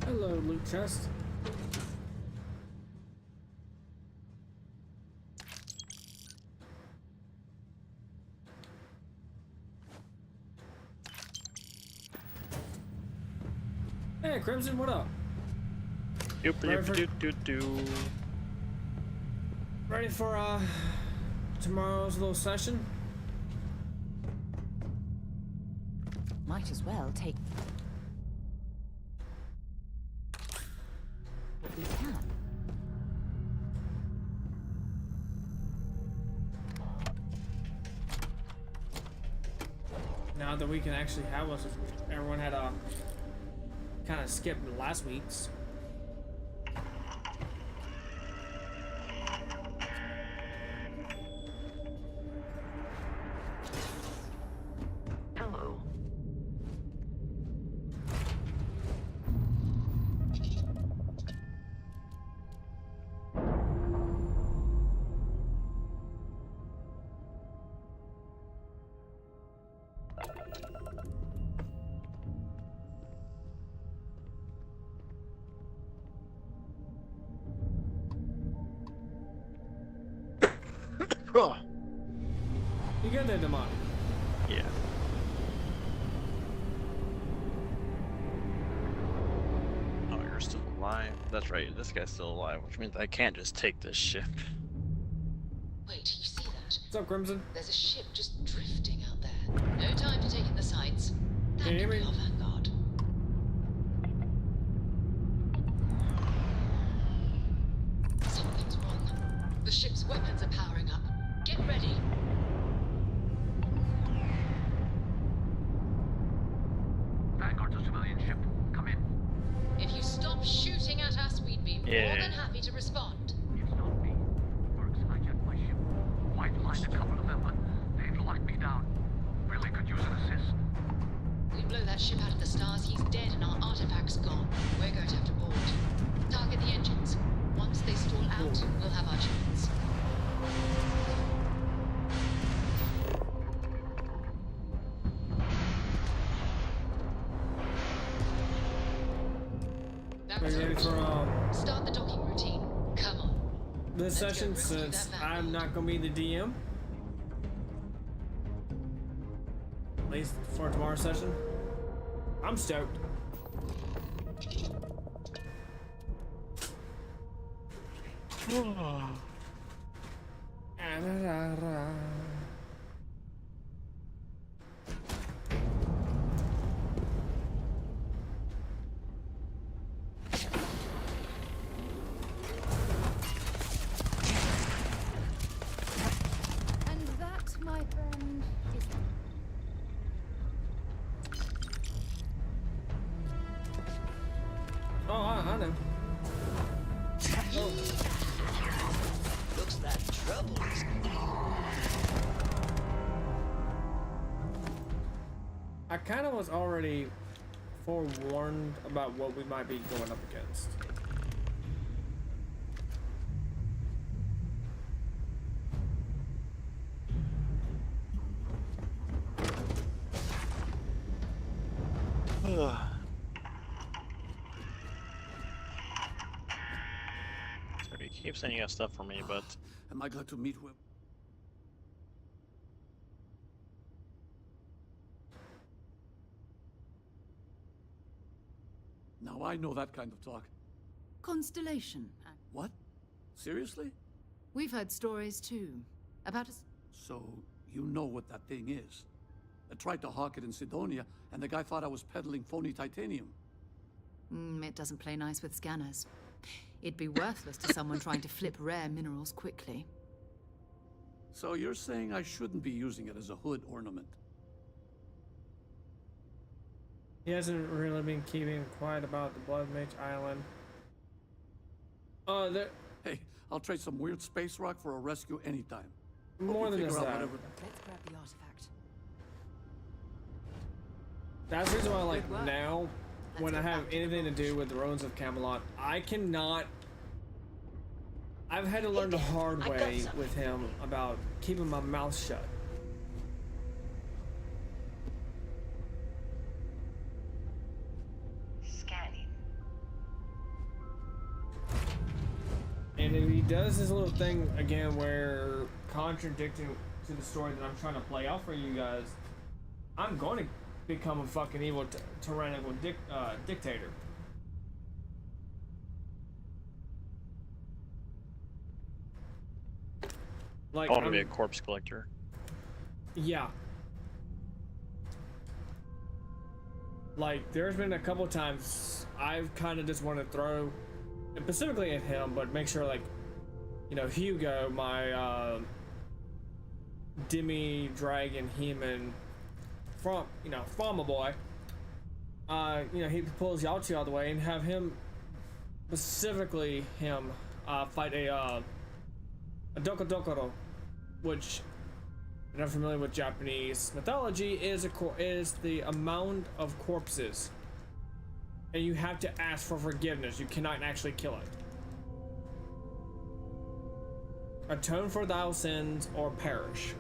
Hello, loot chest. Hey, Crimson, what up? Ready for tomorrow's little session? Might as well take what we can. Now that we can actually have us, everyone had kind of skipped last week's. Hello. You get there, Demon. Yeah. Oh, you're still alive? That's right, this guy's still alive, which means I can't just take this ship. Wait, you see that? What's up, Crimson? There's a ship just drifting out there. No time to take in the sights. That Can you hear could me? be our vanguard. Something's wrong. The ship's weapons are powering up. Get ready. Vanguard's a civilian ship. Come in. If you stop shooting at us, we'd be more than happy to respond. It's not me. Burks hijacked my ship. White line to cover them, but they've locked me down. Really could use an assist. We blow that ship out of the stars, he's dead and our artifact's gone. We're going to have to board. Target the engines. Once they stall out, we'll have our chance. Are you ready for Start the docking routine. Come on. this session, since I'm not gonna be the DM? At least for tomorrow's session. I'm stoked. And that, my friend, is... Oh, I know. Looks like trouble is... I kind of was already forewarned about what we might be going up against. So he keeps sending us stuff for me, but Am I glad to meet with... Now I know that kind of talk. Constellation. What? Seriously? We've heard stories too. About us. So, you know what that thing is? I tried to hawk it in Sidonia, and the guy thought I was peddling phony titanium. It doesn't play nice with scanners. It'd be worthless to someone trying to flip rare minerals quickly. So you're saying I shouldn't be using it as a hood ornament? He hasn't really been keeping quiet about the Blood Mage Island. Hey, I'll trade some weird space rock for a rescue anytime. More Hope you than figure just out that. whatever- Let's grab the artifact. That's the reason why, like, Good work. now, when I have anything to do with the Ruins of Camelot, I cannot... I've had to learn the hard way with him about keeping my mouth shut. Scanning. And if he does this little thing again where contradicting to the story that I'm trying to play out for you guys, I'm going to become a fucking evil tyrannical dictator. Like, I want to be a corpse collector. Yeah. Like, there's been a couple times I've kind of just wanted to throw, specifically at him, but make sure, like, you know, Hugo, my demi-dragon human, from, you know, Farmer Boy, you know, he pulls Yalchi all the way and have him, specifically him, fight a Dokodokoro, which, if you're not familiar with Japanese mythology, is the amount of corpses, and you have to ask for forgiveness. You cannot actually kill it. Atone for thy sins or perish.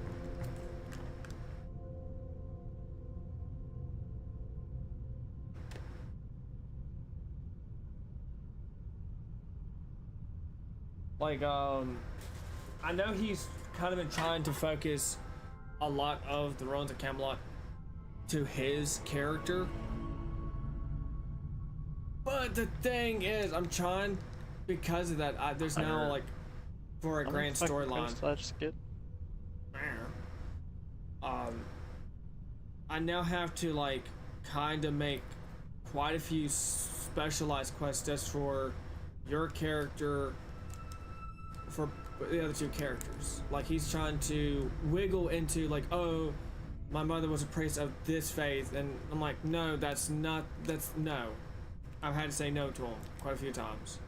Like, I know he's kind of been trying to focus a lot of the Ruins of Camelot to his character. But the thing is, I'm trying, because of that, there's now, like, for a grand storyline. I just get. I now have to, like, kind of make quite a few specialized quests just for your character, for the other two characters. Like, he's trying to wiggle into, like, oh, my mother was a priest of this faith, and I'm like, no, no. I've had to say no to him quite a few times.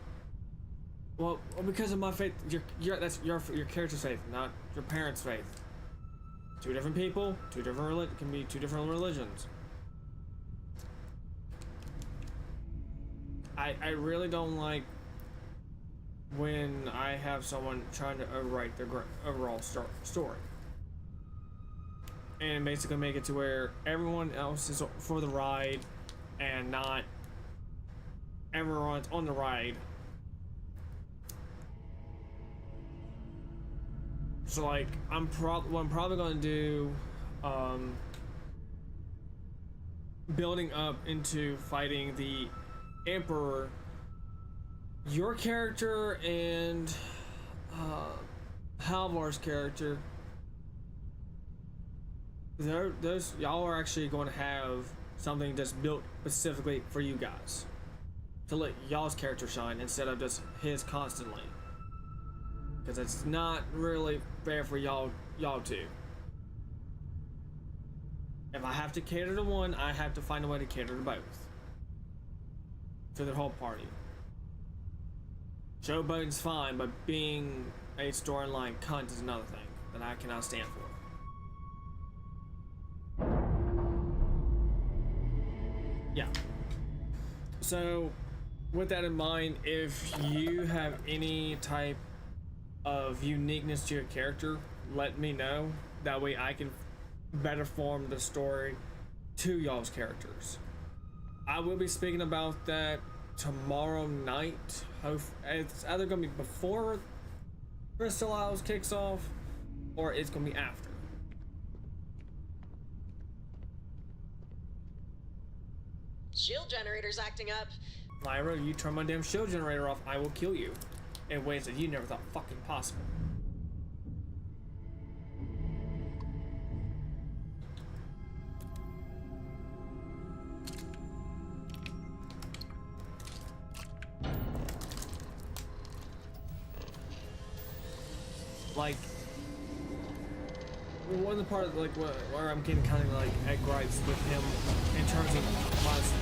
Well, because of my faith, that's your character's faith, not your parents' faith. Two different people, can be two different religions. I really don't like when I have someone trying to overwrite the overall story. And basically make it to where everyone else is for the ride and not everyone's on the ride. So like what I'm probably gonna do, building up into fighting the Emperor, your character and Halvar's character, those y'all are actually going to have something that's built specifically for you guys to let y'all's character shine instead of just his constantly, because it's not really fair for y'all two. If I have to cater to one, I have to find a way to cater to both, to the whole party. Showboating's fine, but being a storyline cunt is another thing that I cannot stand for. Yeah. So, with that in mind, if you have any type of uniqueness to your character, let me know. That way I can better form the story to y'all's characters. I will be speaking about that tomorrow night. It's either gonna be before Crystal Isles kicks off, or it's gonna be after. Shield generator's acting up. Lyra, you turn my damn shield generator off, I will kill you in ways that you never thought fucking possible. Like, one of the parts, like, where I'm getting kind of like at gripes with him in terms of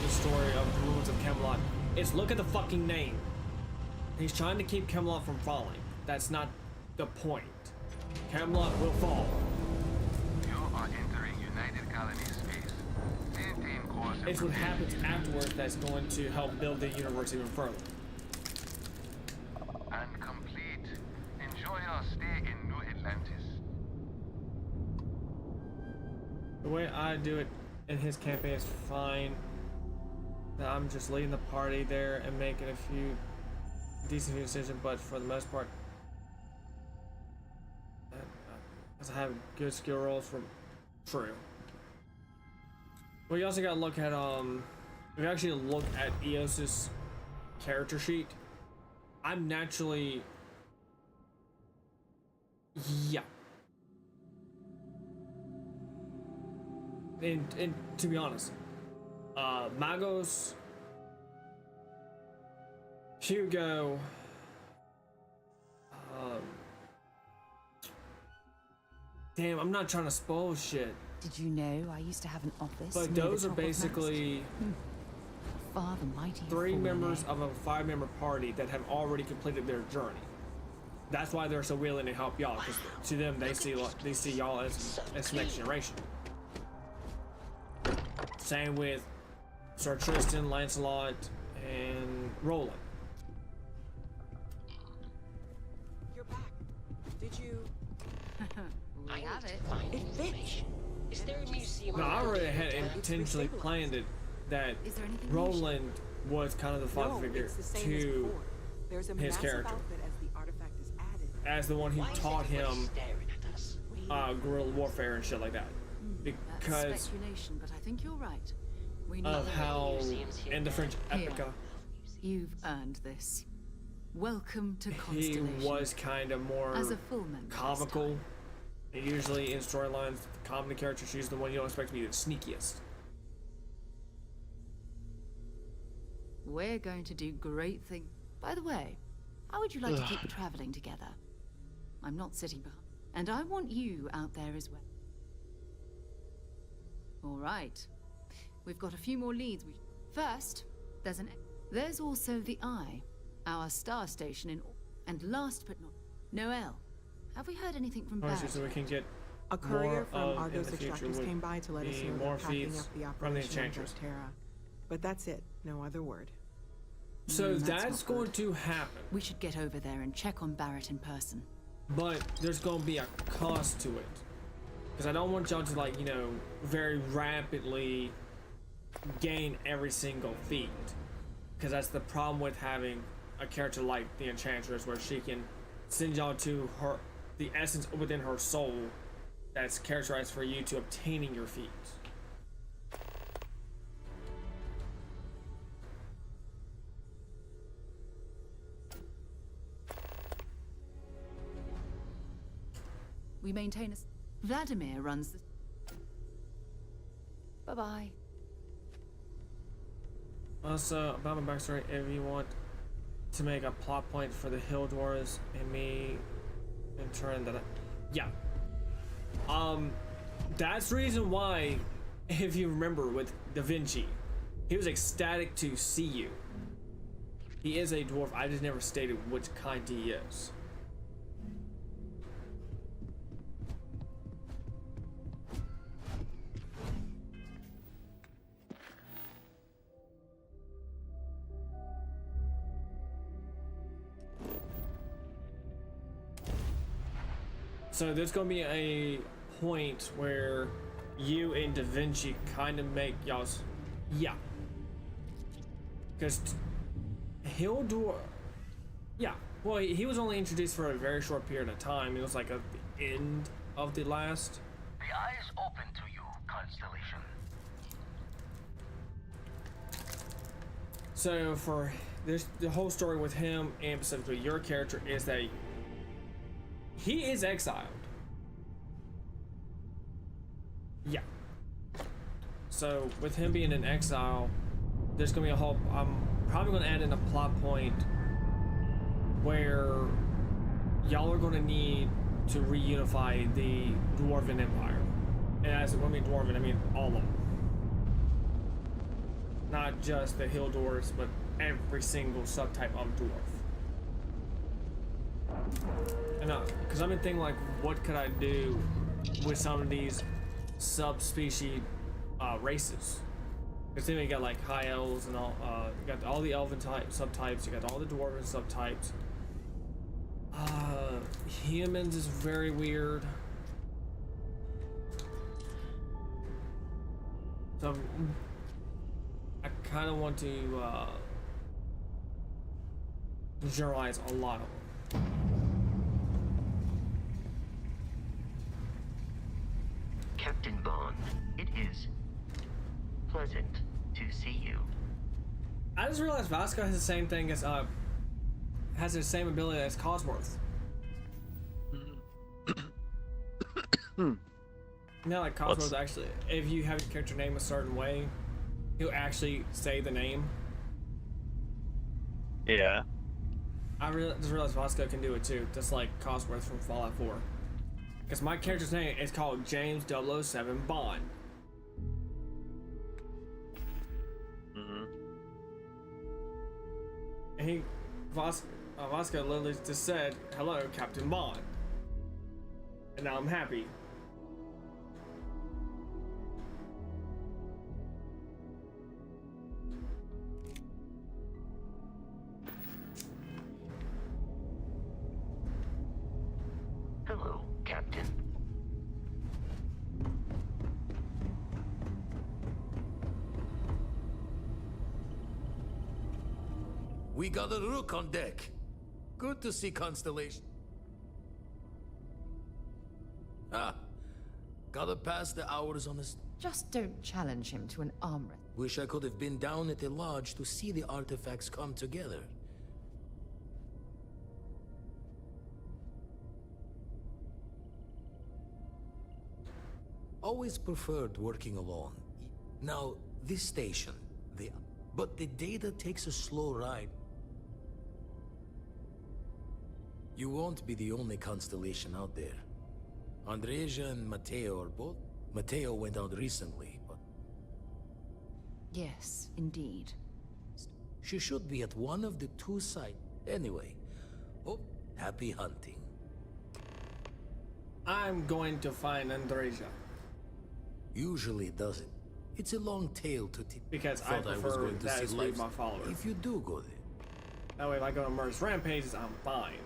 the story of the Ruins of Camelot, is look at the fucking name. He's trying to keep Camelot from falling. That's not the point. Camelot will fall. You are entering United Colony space. Maintain course. It's what happens afterwards that's going to help build the universe even further. And complete. Enjoy your stay in New Atlantis. The way I do it in his campaign is fine. I'm just leading the party there and making a few decent decisions, but for the most part, as I have good skill rolls from True. Well, you also gotta look at if you actually look at Eos's character sheet, I'm naturally, yeah. And to be honest, Magos, Hugo, damn, I'm not trying to spoil shit. Did you know I used to have an office? But near those the are top of basically Far the mighty 3 fallen members eh? of a 5-member party that have already completed their journey. That's why they're so willing to help y'all, because to them they see y'all as next generation. Same with Sir Tristan, Lancelot, and Roland. You're back. Did you? We have it. It fits. Is there a museum? No, I already had intentionally planned it that Roland was kind of the father figure to his character, as the one who taught him guerrilla warfare and shit like that. Because That's speculation, but I think you're right. We need of how in the French Epica you've earned this. Welcome to he Constellation. was kind of more As a full member comical. And usually in storylines, the comedy character, she's the one you don't expect to be the sneakiest. We're going to do great things. By the way, how would you like to keep traveling together? I'm not sitting behind. And I want you out there as well. All right. We've got a few more leads. First, there's also the Eye, our star station in. And last but not, Noel. Have we heard anything from Barrett? So we can get A courier more from of Argos in the future Extractors would came by to let us be know more they're packing feeds up the from the operation on Enchantress. Terra. But that's it. No other word. So that's not going good. to happen. We should get over there and check on Barrett in person. But there's going to be a cost to it. Because I don't want y'all to, like, you know, very rapidly gain every single feat. Because that's the problem with having a character like the Enchantress, where she can send y'all to her, the essence within her soul that's characterized for you to obtaining your feet. We maintain a... Vladimir runs the... Bye-bye. Also, about my backstory, if you want to make a plot point for the Hill Dwarves and me in turn that yeah. That's the reason why, if you remember with Da Vinci, he was ecstatic to see you. He is a dwarf, I just never stated which kind he is. So there's gonna be a point where you and Da Vinci kind of make y'all's, yeah. Because Hildur, yeah. Well, he was only introduced for a very short period of time. It was like at the end of the last. The eye is open to you, Constellation. So for this, the whole story with him and specifically your character is that he is exiled. Yeah. So with him being in exile, there's gonna be a whole. I'm probably gonna add in a plot point where y'all are gonna need to reunify the Dwarven Empire. And as when I mean Dwarven, I mean all of them. Not just the Hill Dwarves, but every single subtype of dwarf. And because I've been thinking like, what could I do with some of these subspecies races? Because then you got like high elves and all. You got all the elven type subtypes. You got all the dwarven subtypes. Humans is very weird. So I kind of want to generalize a lot of them. Captain Bond, it is pleasant to see you. I just realized Vasco has the same thing as has the same ability as Cosworth. Now, like Cosworth actually, if you have your character name a certain way, he'll actually say the name. Yeah. I just realized Vasco can do it too, just like Cosworth from Fallout 4. Because my character's name is called James 007 Bond. And Vasco literally just said, "Hello, Captain Bond." And now I'm happy. Hello, Captain. We got a rook on deck. Good to see Constellation. Gotta pass the hours on this. Just don't challenge him to an arm wrestle. Wish I could have been down at the lodge to see the artifacts come together. Always preferred working alone. Now, this station, but the data takes a slow ride. You won't be the only Constellation out there. Andreja and Matteo are both. Matteo went out recently, but... Yes, indeed. She should be at one of the two sites. Anyway, happy hunting. I'm going to find Andreja. Usually it doesn't. It's a long tale to because I prefer that is leave my followers. If you do go there. That way if I go on Murder's Rampages, I'm fine.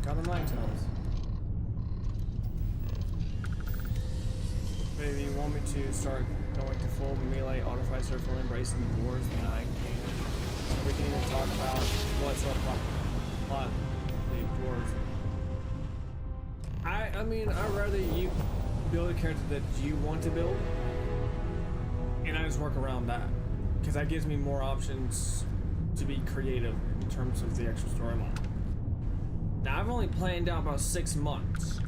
Got them light cells. Maybe you want me to start going to full melee autofighter for embracing the wars, then I can. We can even talk about what's up on the dwarves. I mean, I'd rather you build a character that you want to build, and I just work around that, because that gives me more options to be creative in terms of the extra storyline. Now, I've only planned out about 6 months.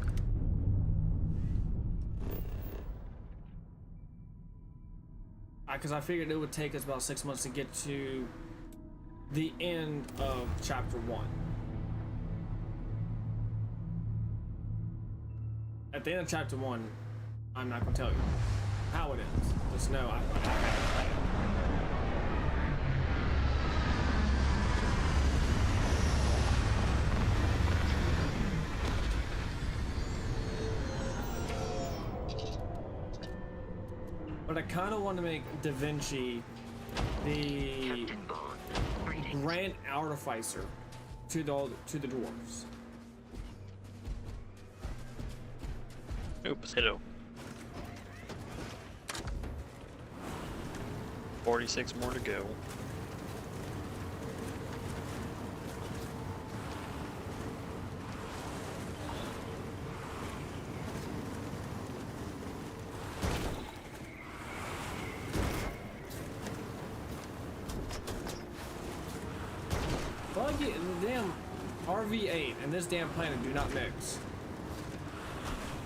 Because I figured it would take us about 6 months to get to the end of chapter 1. At the end of chapter 1, I'm not going to tell you how it ends. Just know I have a plan. But I kind of want to make Da Vinci the grand artificer to the dwarves. Ooh, potato. 46 more to go. Buggy and damn RV8 and this damn planet do not mix.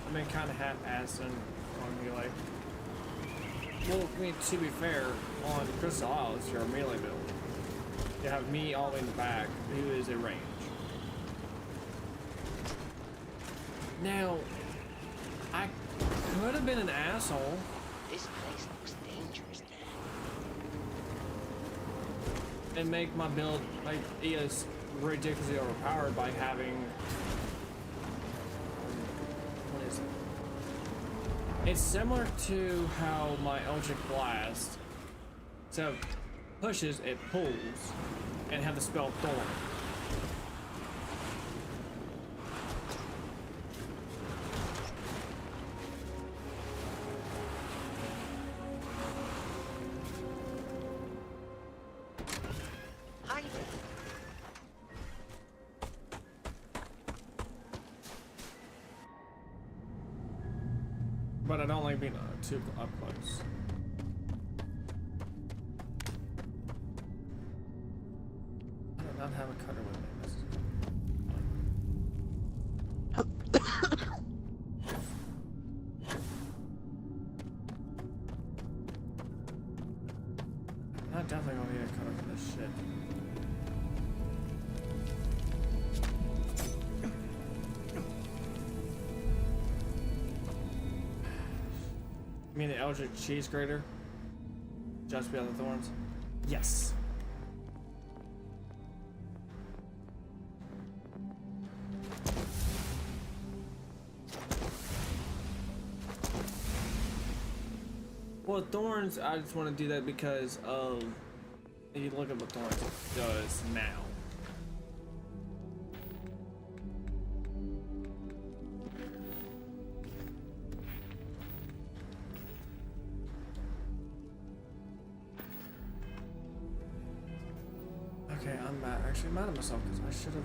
I mean, kind of half-assed on melee. Well, I mean, to be fair, on Crystal Isle, it's your melee build. You have me all in the back, who is a range. Now, I could have been an asshole. This place looks dangerous, Dan. And make my build like is ridiculously overpowered by having what is it? It's similar to how my Eldritch Blast, so pushes, it pulls, and have the spell Thorn. But I don't like being too up close. I do not have a cutter with me. This is I'm definitely gonna need a cutter for this shit. You mean the Eldritch Cheese Grater? Just beyond the thorns? Yes. Well, thorns, I just want to do that because of, if you look at what thorns does now. Okay, I'm mad. Actually, mad at myself because I should have.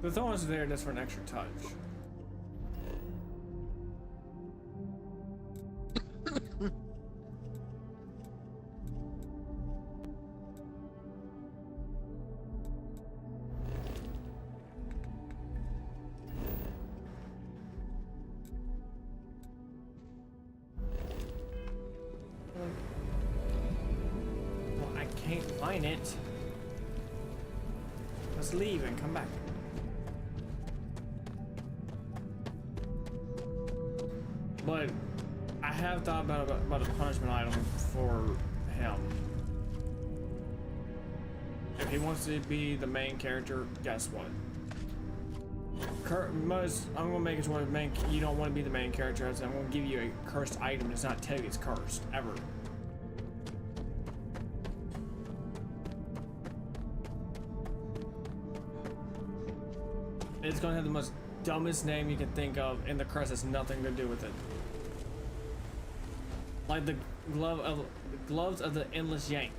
The thorns are there just for an extra touch. Well, I can't find it. Let's leave and come back. But I have thought about a punishment item for him. If he wants to be the main character, guess what? I'm gonna make it to where you don't want to be the main character. So I'm gonna give you a cursed item. It's not tell you it's cursed ever. It's gonna have the most dumbest name you can think of, and the curse has nothing to do with it. Like the gloves of the endless yank.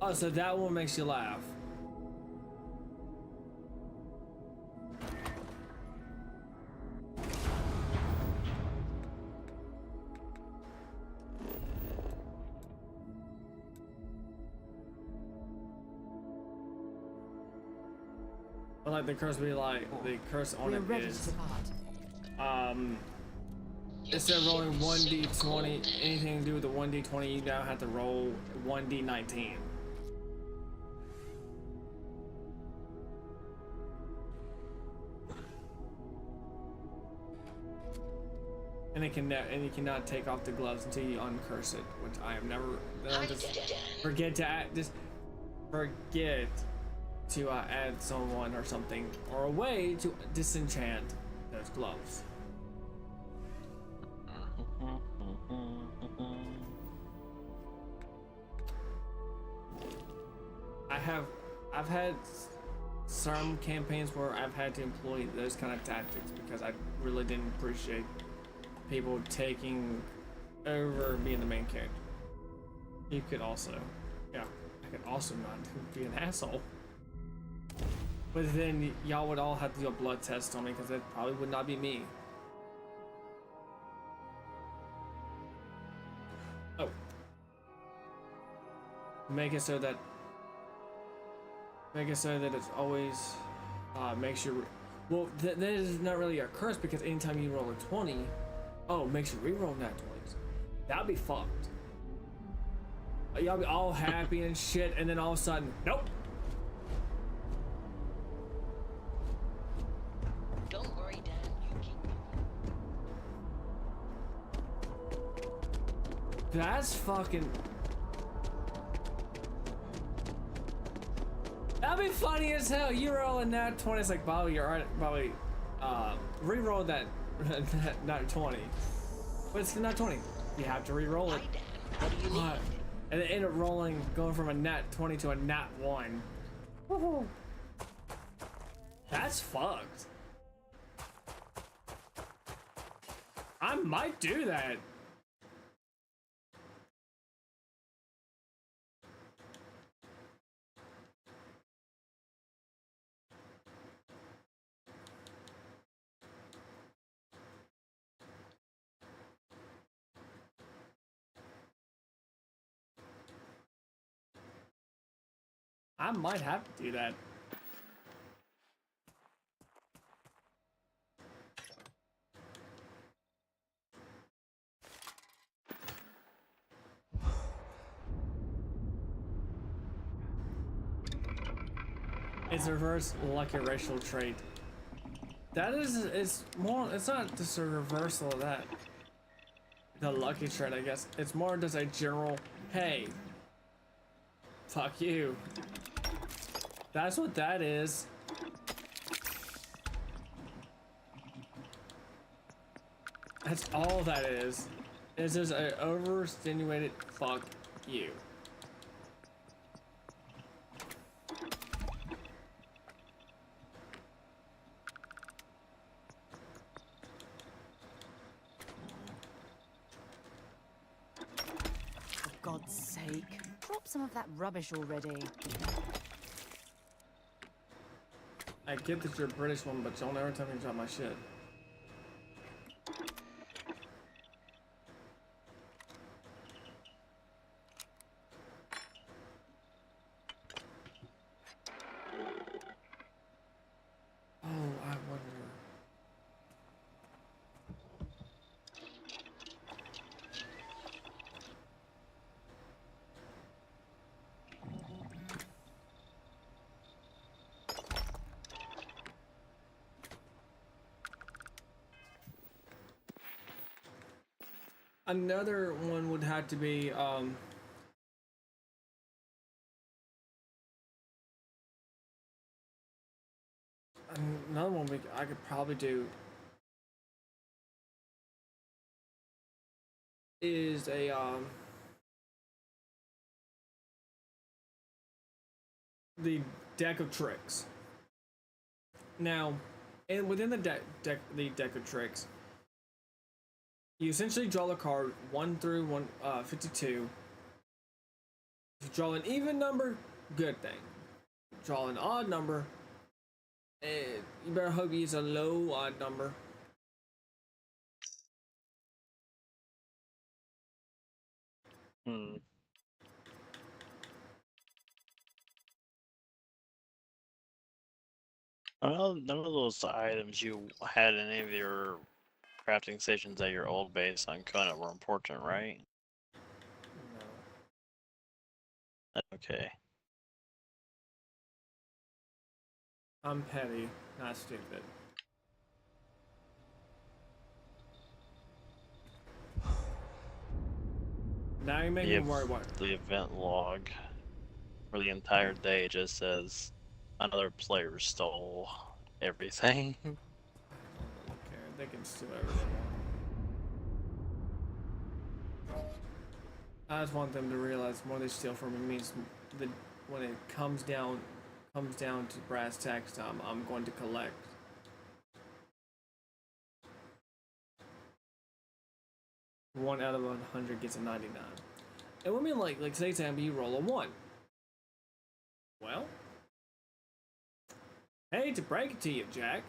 Oh, so that one makes you laugh. But like the curse be like the curse on it is instead of rolling 1d20, anything to do with the 1d20, you now have to roll 1d19. And you cannot take off the gloves until you uncurse it, which I have never. Forget to add someone or something or a way to disenchant those gloves. I've had some campaigns where I've had to employ those kind of tactics because I really didn't appreciate people taking over being the main character. You could also, I could also not be an asshole. But then y'all would all have to do a blood test on me because it probably would not be me. Oh. Make it so that it's always makes you. Well, that is not really a curse because anytime you roll a 20, makes you reroll nat 20s. That'd be fucked. Y'all be all happy and shit, and then all of a sudden, nope. Don't worry, Dan. You keep. That's fucking. That'd be funny as hell. You roll a nat 20. It's like, Bobby, you're right. Bobby, re-roll that nat 20. But it's not 20. You have to re-roll it. What do you need? And it ended up going from a nat 20 to a nat 1. Woohoo. That's fucked. I might do that. I might have to do that. It's a reverse lucky racial trait. That it's more, it's not just a reversal of that. The lucky trait, I guess. It's more just a general, hey, fuck you. That's what that is. That's all that is. It's just an overstimulated fuck you. For God's sake, drop some of that rubbish already. I get that you're a British one, but don't ever tell me to drop my shit. Oh, I wonder. Another one would have to be I could probably do is a the deck of tricks. Now, and within the deck of tricks, you essentially draw a card 1 through 52. If you draw an even number, good thing. Draw an odd number, and you better hope you use a low odd number. Well, none of those items you had in any of your crafting stations at your old base on Kona were important, right? No. Okay. I'm petty, not stupid. Now you're making me worry what? The event log for the entire day just says another player stole everything. I don't really care. They can steal everything. I just want them to realize the more they steal from me means that when it comes down to brass tacks time, I'm going to collect. One out of 100 gets a 99. It would mean like say example you roll a 1. Well, hate to break it to you, Jack.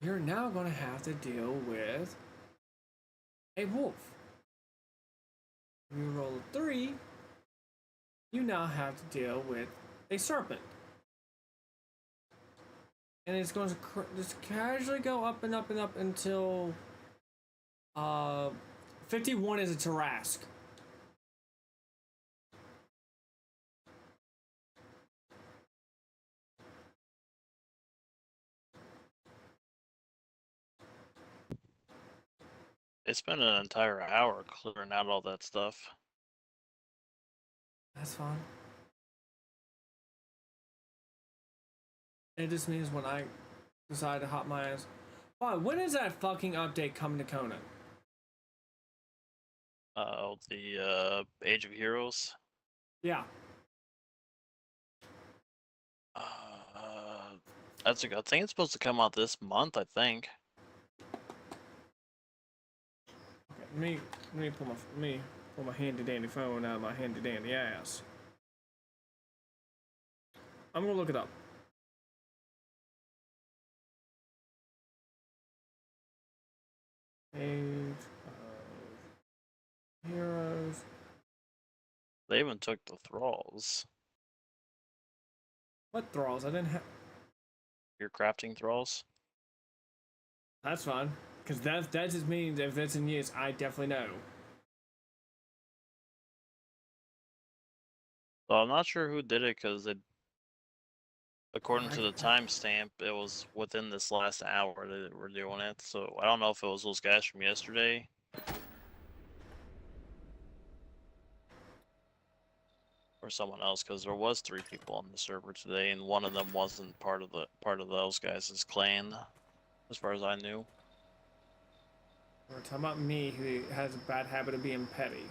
You're now gonna have to deal with a wolf. You roll a 3, you now have to deal with a serpent. And it's going to just casually go up and up and up until 51 is a Tarrasque. They spent an entire hour clearing out all that stuff. That's fine. It just means when I decide to hop my ass. Wow, when is that fucking update coming to Conan? The Age of Heroes. Yeah. I think it's supposed to come out this month, I think. Okay, let me pull my handy dandy phone out of my handy dandy ass. I'm gonna look it up. Age of Heroes. They even took the thralls. What thralls? I didn't have. Your crafting thralls. That's fine, because that just means if it's in use, I definitely know. So I'm not sure who did it because according to the timestamp, it was within this last hour that we're doing it. So I don't know if it was those guys from yesterday. Or someone else, because there was 3 people on the server today, and one of them wasn't part of those guys' clan, as far as I knew. We're talking about me, who has a bad habit of being petty.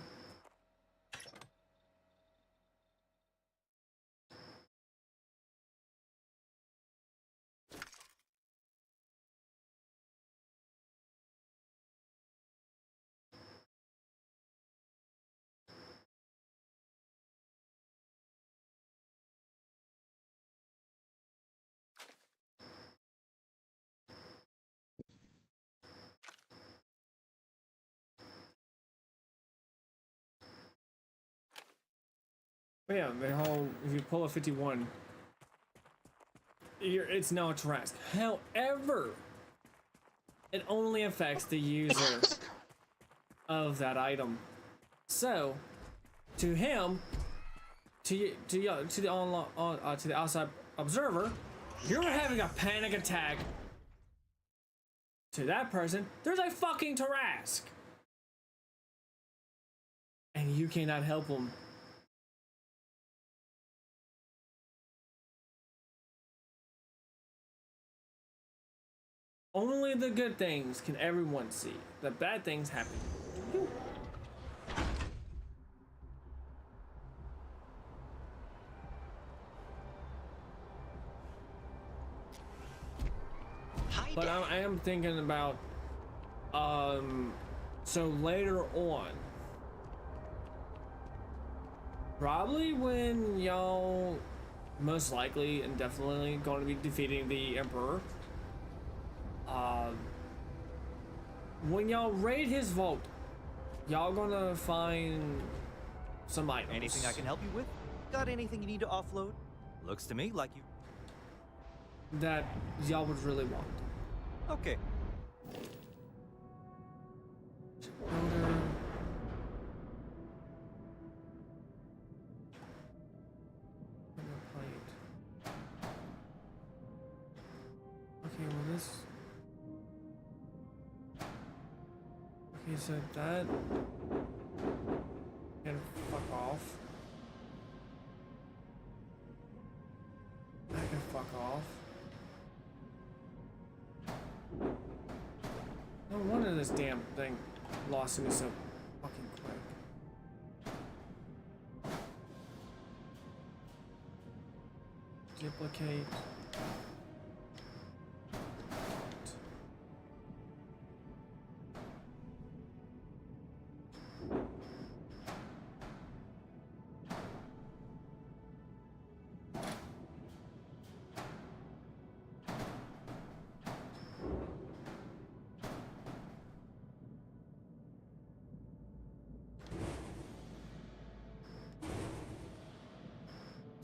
But yeah, the whole, if you pull a 51, it's now a Tarrasque. However, it only affects the user of that item. So, to him, to the outside observer, you're having a panic attack. To that person, there's a fucking Tarrasque, and you cannot help them. Only the good things can everyone see. The bad things happen. But I am thinking about, so later on, probably when y'all most likely and definitely going to be defeating the Emperor, when y'all raid his vault, y'all gonna find some items. Anything I can help you with? Got anything you need to offload? Looks to me like you... that y'all would really want. Okay. Builder. Okay, well this... Okay, so that... Can fuck off. That can fuck off. No wonder this damn thing lost me so fucking quick. Duplicate.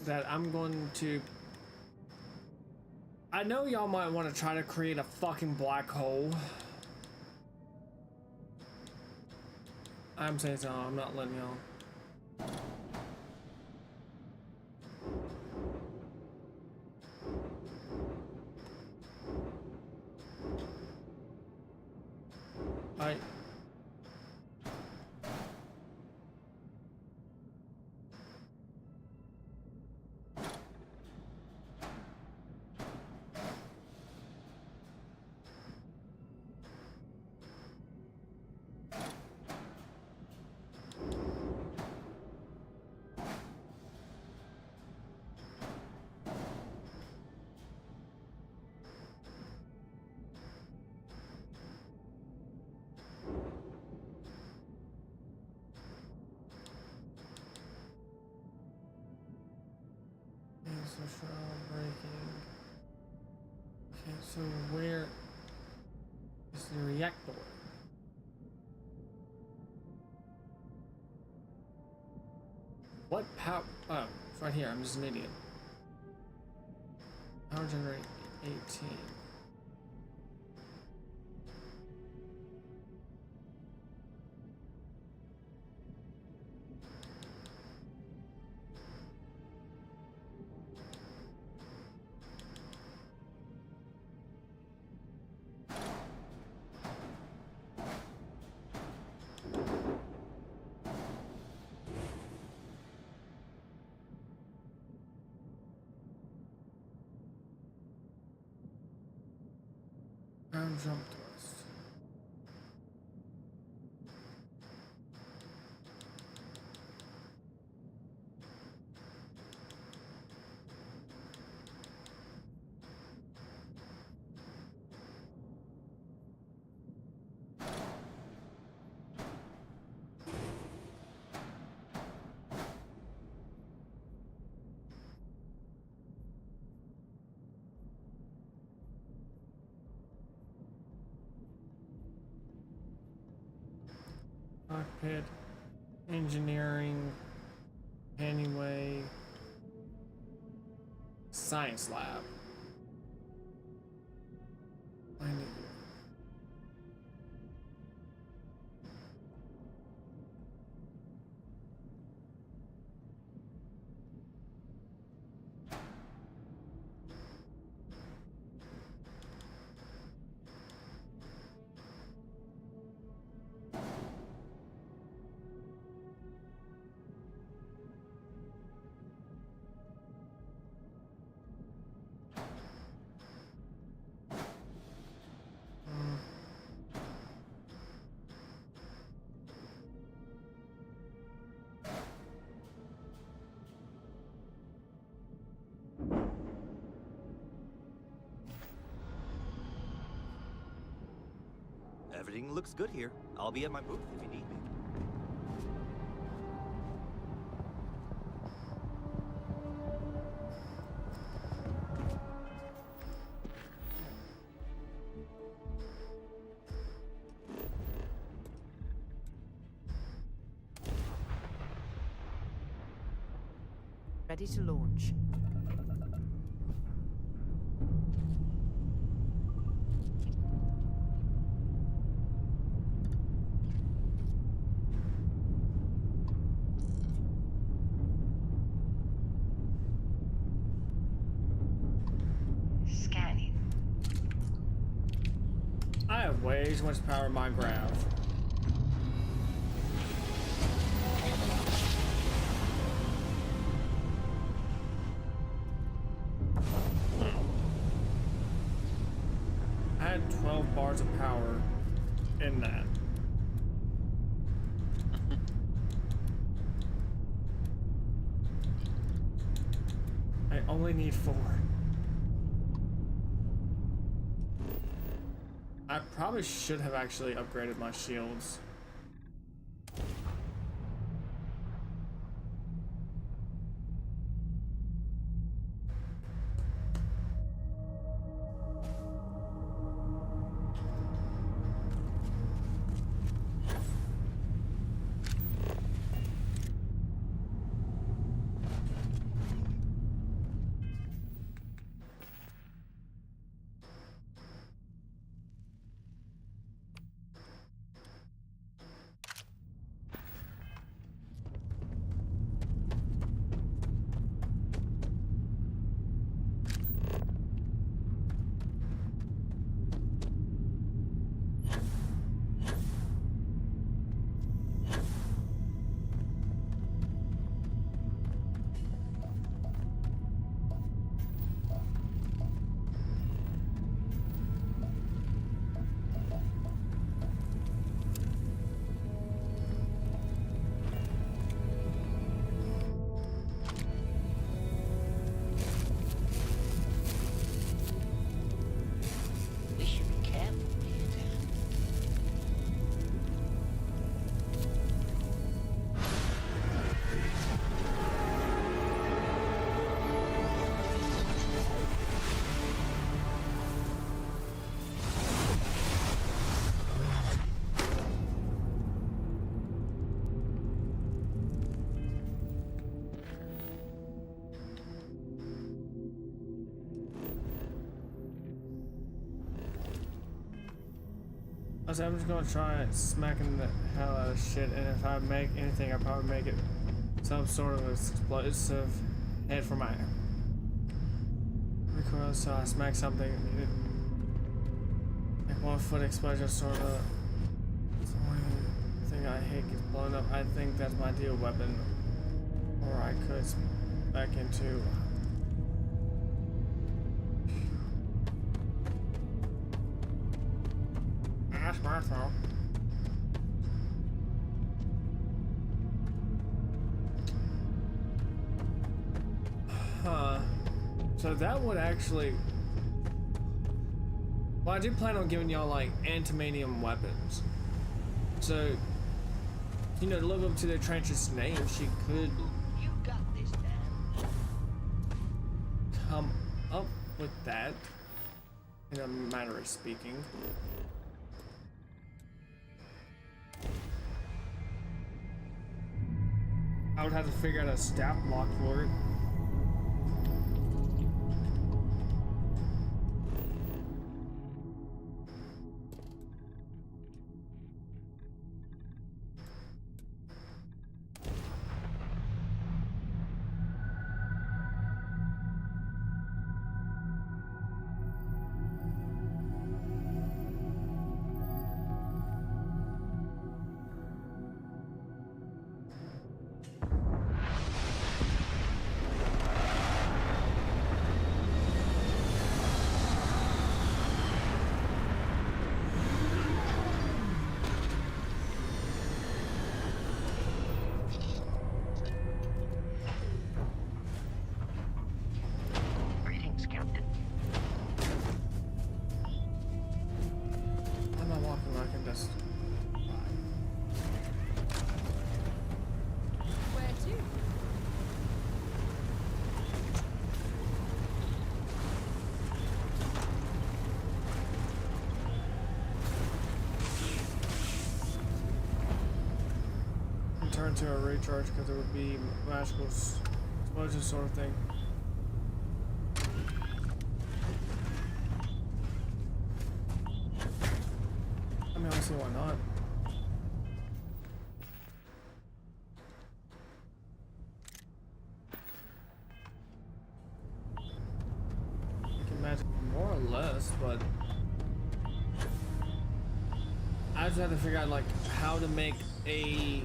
That I'm going to... I know y'all might want to try to create a fucking black hole. I'm saying so, I'm not letting y'all. Alright. Breaking. Okay, so where is the reactor? What power? Oh, it's right here. I'm just an idiot. Power generate 18. Ground jump thrust. Cockpit, engineering, anyway, science lab. I need Everything looks good here. I'll be at my booth if you need me. Ready to launch. Scanning. I have way too much power in my grav. I had 12 bars of power in that. I only need 4. I probably should have actually upgraded my shields. We should be careful here, Dan. So I'm just gonna try smacking the hell out of shit, and if I make anything, I probably make it some sort of explosive head for my recoil. So I smack something, like 1-foot explosion, sort of. It's the only thing I hate gets blown up. I think that's my ideal weapon, or I could back into. That's my fault. Huh. So that would actually... Well, I do plan on giving y'all, like, antimanium weapons. So, you know, to live up to the Trench's name, she could... You got this, Dan. come up with that, in a manner of speaking. I would have to figure out a stat block for it. turn to a recharge because it would be magical explosion sort of thing. I mean, I don't see why not. I can imagine more or less, but I just have to figure out like how to make a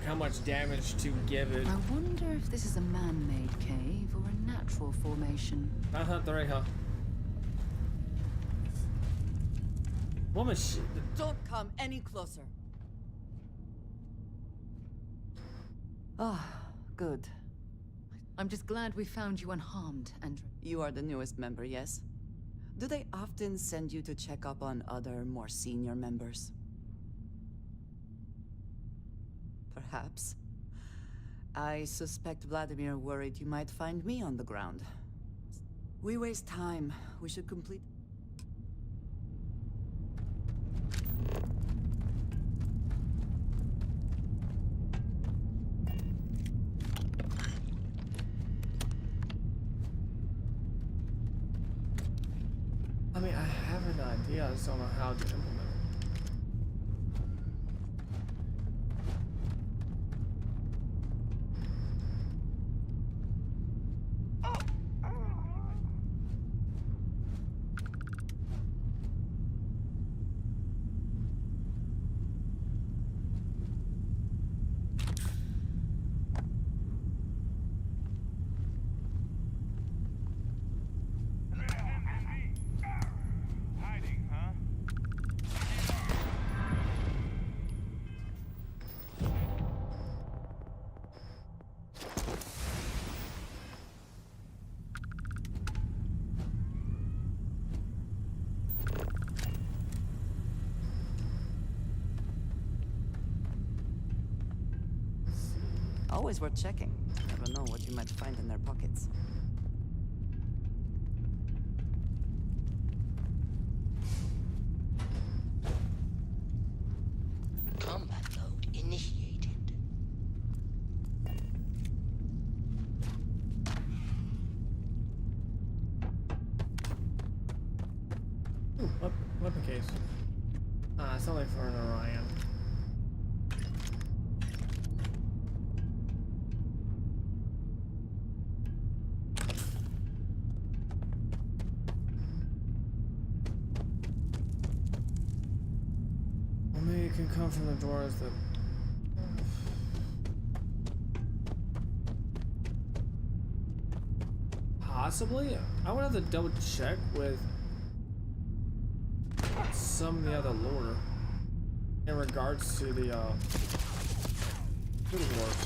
how much damage to give it. I wonder if this is a man-made cave or a natural formation. Not the right, huh? Woman, don't come any closer. Ah, good. I'm just glad we found you unharmed, Andrew. You are the newest member, yes? Do they often send you to check up on other, more senior members? Perhaps. I suspect Vladimir worried you might find me on the ground. We waste time. We should complete... I mean, I have an idea, I just don't know how to implement it. Always worth checking. Never know what you might find in their pockets. Combat mode initiated. Ooh, weapon case. It's only for an Orion. It can come from the doors that... Possibly? I would have to double check with some of the other lore in regards to the food wars.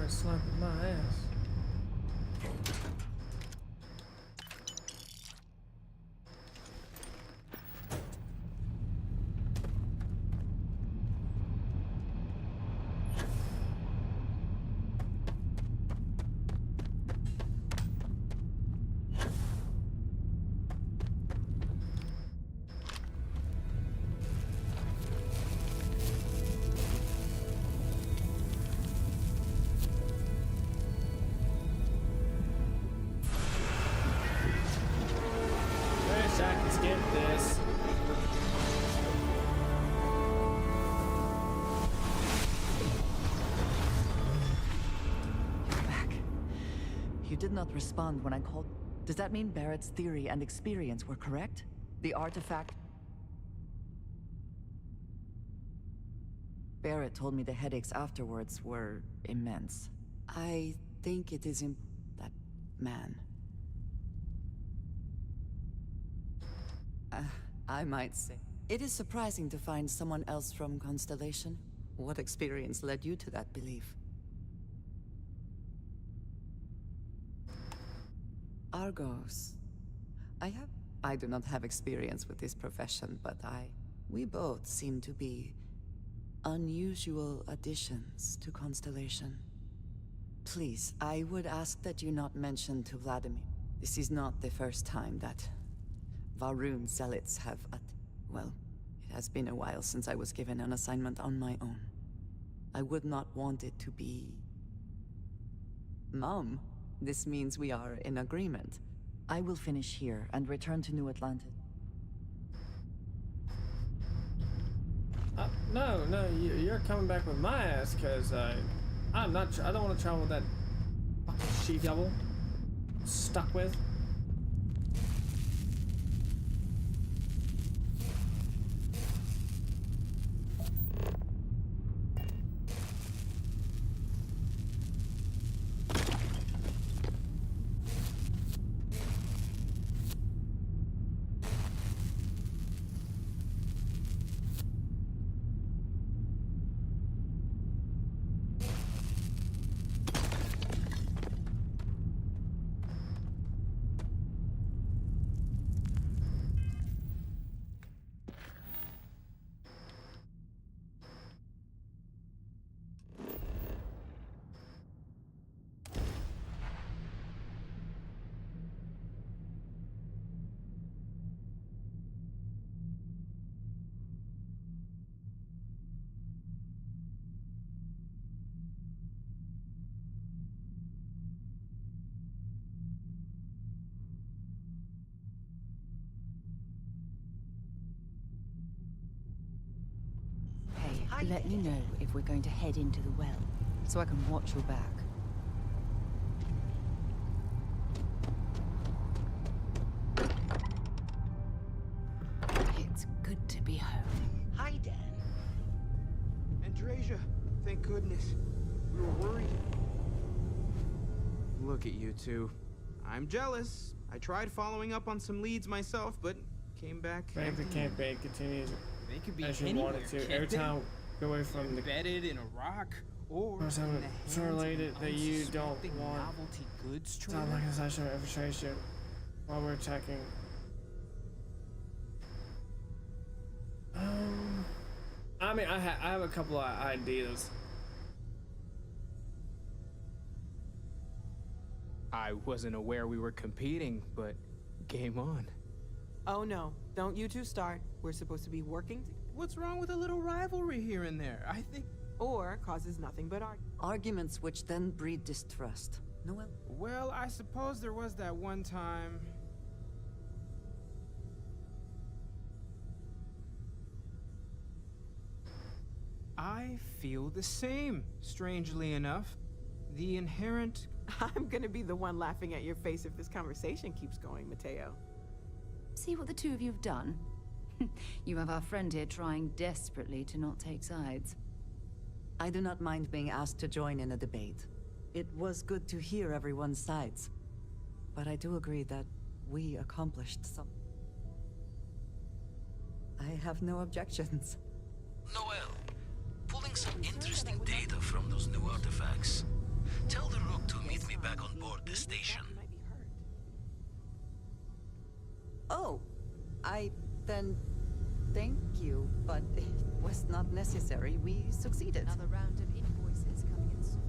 Slapping my ass. I can skip this. You're back. You did not respond when I called. Does that mean Barrett's theory and experience were correct? The artifact... Barrett told me the headaches afterwards were immense. I think it is that man. I might say. It is surprising to find someone else from Constellation. What experience led you to that belief? Argos. I do not have experience with this profession, but we both seem to be unusual additions to Constellation. Please, I would ask that you not mention to Vladimir. This is not the first time that Va'ruun zealots have well, it has been a while since I was given an assignment on my own. I would not want it to be... Mom, this means we are in agreement. I will finish here and return to New Atlantis. No, you're coming back with my ass, cause I'm not. I don't want to travel with that fucking she-devil. Stuck with. Let me know if we're going to head into the well, so I can watch your back. It's good to be home. Hi, Dan. Andreja, thank goodness. We were worried. Look at you two. I'm jealous. I tried following up on some leads myself, but came back. Maybe the campaign continues They could be as you anywhere, wanted to. can't Every they? time go away from the Embedded in a rock or in the something hands so of related an that you don't unsuspecting want. novelty goods It's trader. not like a session of infiltration while we're attacking. I mean, I have a couple of ideas. I wasn't aware we were competing, but game on. Oh no, don't you two start. We're supposed to be working together. What's wrong with a little rivalry here and there? I think... Or causes nothing but arguments which then breed distrust. Noel? Well, I suppose there was that one time... I feel the same, strangely enough. The inherent... I'm gonna be the one laughing at your face if this conversation keeps going, Mateo. See what the two of you have done? You have our friend here trying desperately to not take sides. I do not mind being asked to join in a debate. It was good to hear everyone's sides. But I do agree that we accomplished some... I have no objections. Noel, pulling some interesting data from those new artifacts. Tell the Rook to meet me back on board the station. Oh, then thank you, but it was not necessary. We succeeded. Another round of invoices coming in soon.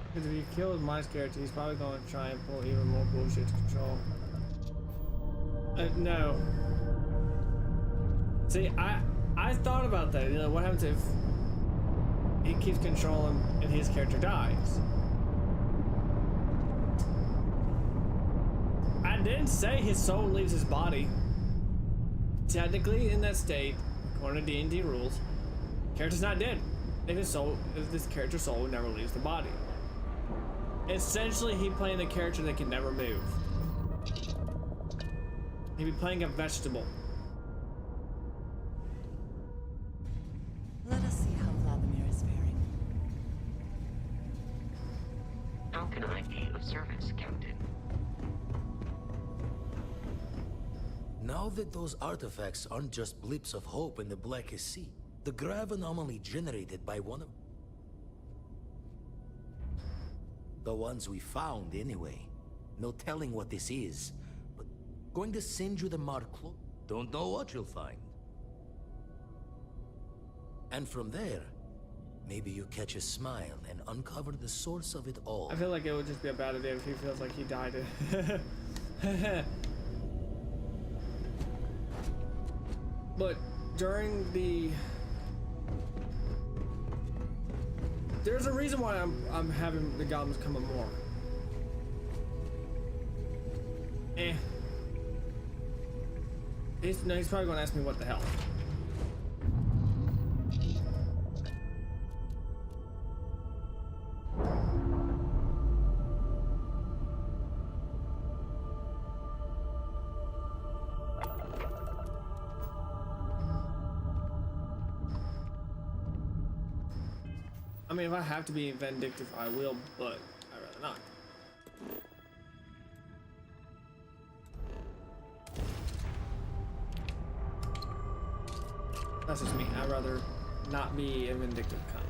Because if you kill Mike's character, he's probably going to try and pull even more bullshit to control. No. See, I thought about that. You know, what happens if he keeps controlling and his character dies? I didn't say his soul leaves his body. Technically, in that state, according to D&D rules, character's not dead. If this character's soul never leaves the body. Essentially, he playing a character that can never move. Maybe playing a vegetable. Let us see how Vladimir is faring. How can I be of service, Captain? Now that those artifacts aren't just blips of hope in the Blackest Sea, the grav anomaly generated by one of the ones we found anyway. No telling what this is, but going to send you the mark. Don't know what you'll find. And from there, maybe you catch a smile and uncover the source of it all. I feel like it would just be a bad idea if he feels like he died. But during the... There's a reason why I'm having the goblins come up more. He's probably gonna ask me what the hell. I mean, if I have to be vindictive, I will, but I'd rather not. That's just me. I'd rather not be a vindictive kind.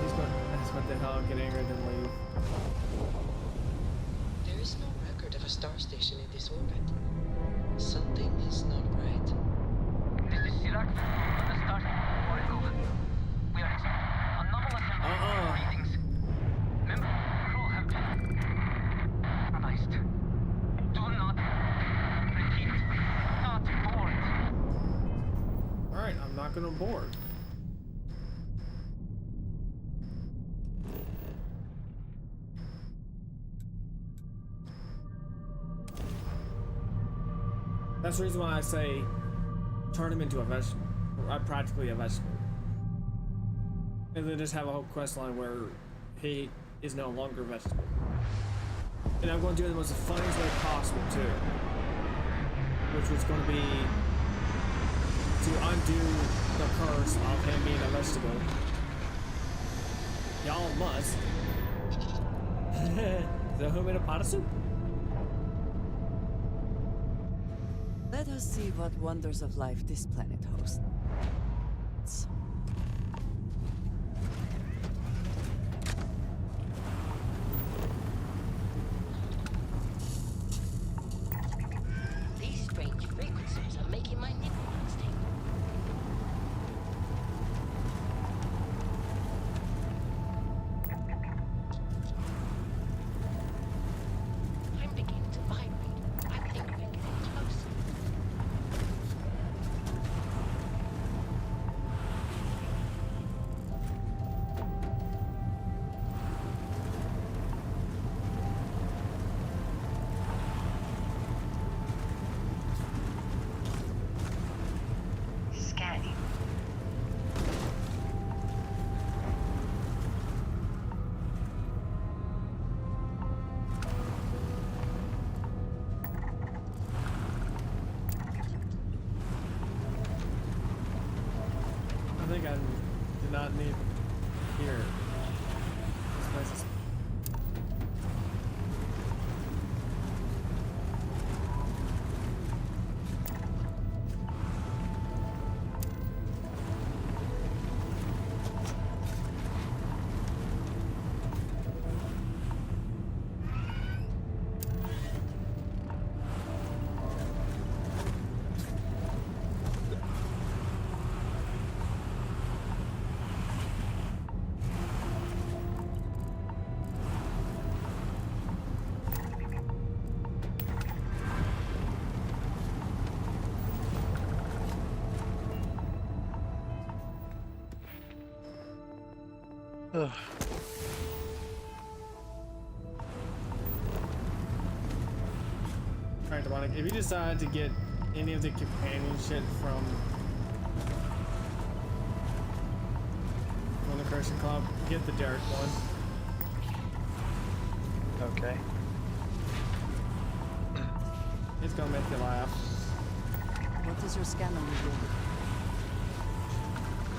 He's going to ask what the hell, get angry, then leave. There is no record of a star station in this orbit. Something is not right. This is Sirak from the start. We are anomalous readings. Remember, crew have been analyzed. Do not repeat. Not board. Alright, I'm not gonna board. That's the reason why I say turn him into a vegetable. Or practically a vegetable. And then just have a whole quest line where he is no longer a vegetable. And I'm going to do it in the most funniest way possible too. Which was going to be to undo the curse of him being a vegetable. Y'all must. So who made a pot of soup? Let us see what wonders of life this planet hosts. These strange frequencies are making my nipples tingle. I'm beginning to vibrate. I think we're getting closer. Scanning. I think I did not need here. This place is... Ugh. Alright, Demonic, if you decide to get any of the companionship from the Christian Club, get the Derek one. Okay. It's gonna make you laugh. What does your scanner reveal?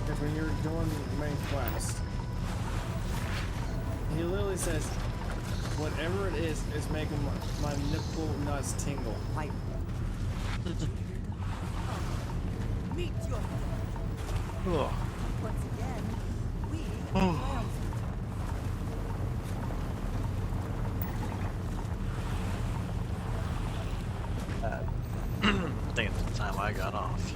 Because when you're doing the main quest, he literally says, whatever it is making my nipple nuts tingle. Like, Meet your Ugh. once again. We Oh. I think it's the time I got off.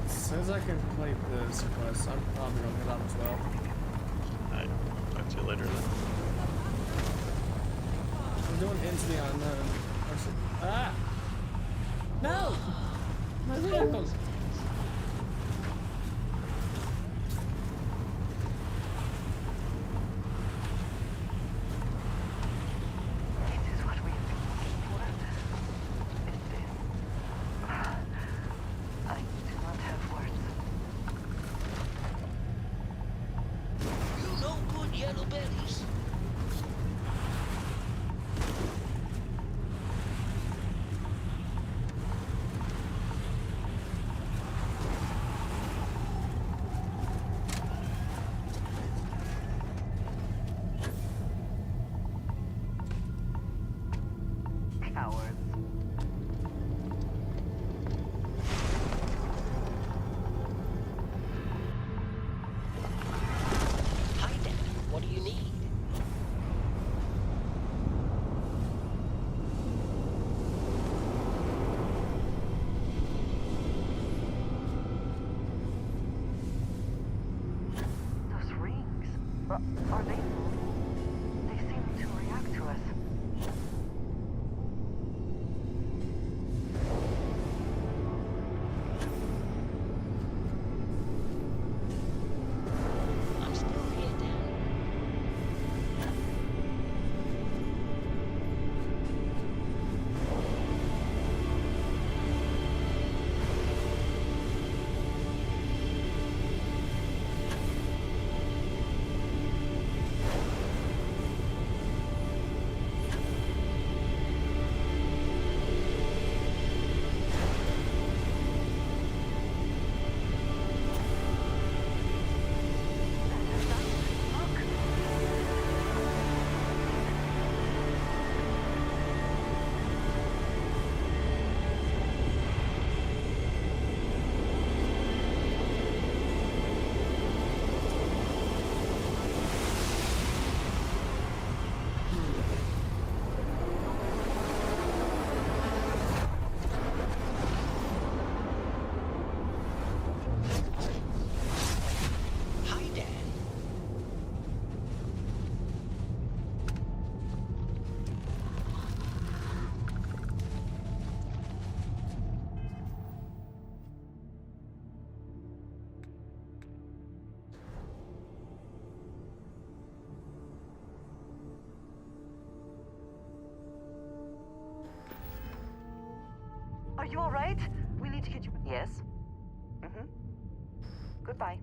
As soon as I complete this quest, I'm probably gonna get on as well. Alright, talk to you later then. I'm doing Into the Unknown. Ah! No! My vehicle! Are they? They seem to react to us. I'm still here, Dan. Are you all right? We need to get you. Yes. Goodbye.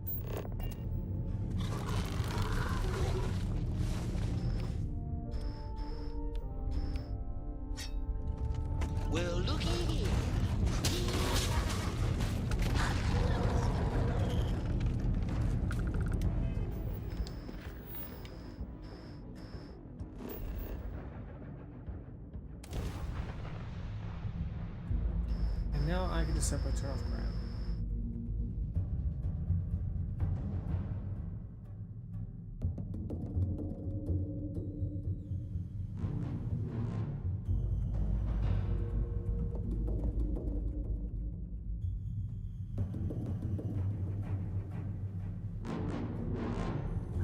Well, looky here. And now I can just simply turn off crap.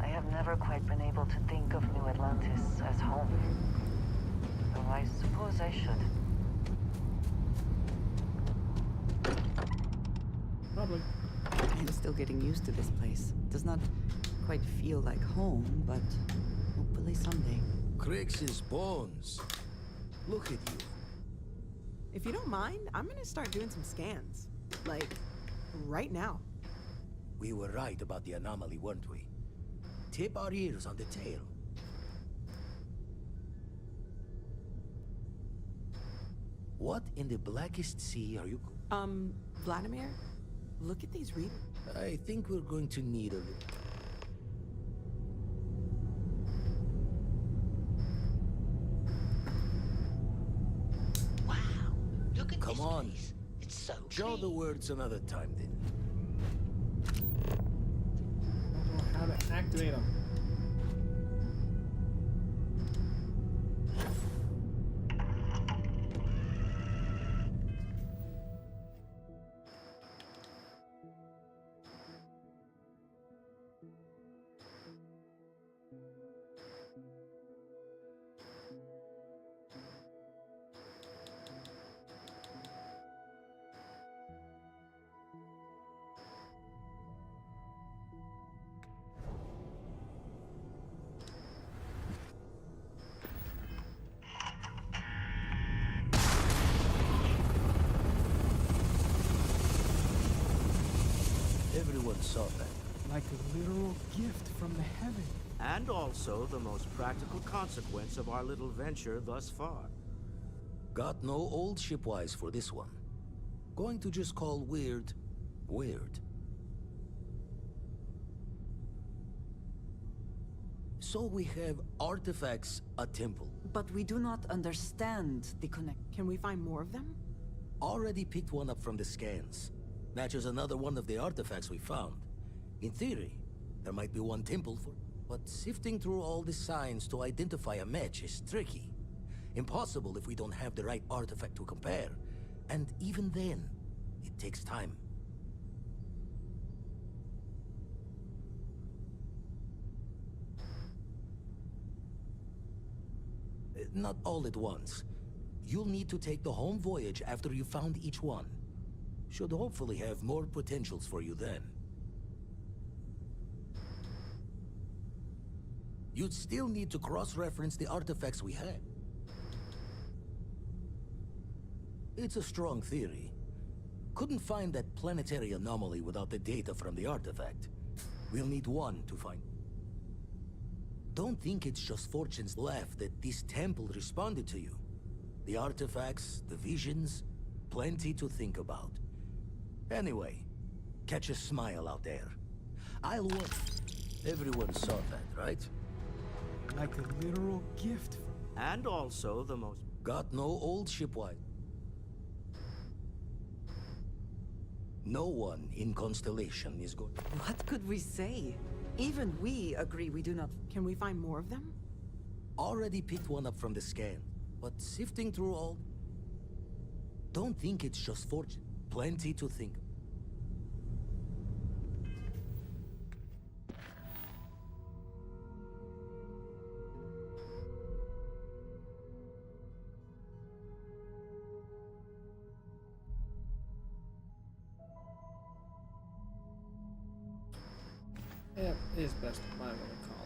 I have never quite been able to think of New Atlantis as home. Though I suppose I should. Probably. I'm still getting used to this place. Does not quite feel like home, but hopefully someday. Crix's bones. Look at you. If you don't mind, I'm gonna start doing some scans. Like, right now. We were right about the anomaly, weren't we? Tip our ears on the tail. What in the blackest sea are you... Vladimir? Look at these readers. I think we're going to need a little... Look at Come this on. place. It's so Show clean. the words another time, then. How to activate them. Everyone saw that. Like a literal gift from the heaven. And also the most practical consequence of our little venture thus far. Got no old shipwise for this one. Going to just call weird, weird. So we have artifacts, a temple. But we do not understand the connect. Can we find more of them? Already picked one up from the scans. Matches another one of the artifacts we found. In theory, there might be one temple for... But sifting through all the signs to identify a match is tricky. Impossible if we don't have the right artifact to compare. And even then, it takes time. Not all at once. You'll need to take the home voyage after you found each one. Should hopefully have more potentials for you then. You'd still need to cross-reference the artifacts we had. It's a strong theory. Couldn't find that planetary anomaly without the data from the artifact. We'll need one to find. Don't think it's just Fortune's laugh that this temple responded to you. The artifacts, the visions, plenty to think about. Anyway, catch a smile out there. I'll work. Everyone saw that, right? Like a literal gift. And also the most... Got no old shipwide. No one in Constellation is going... What could we say? Even we agree we do not... Can we find more of them? Already picked one up from the scan, but sifting through all... Don't think it's just Fortune. Plenty to think. Yep, it is best. I want to call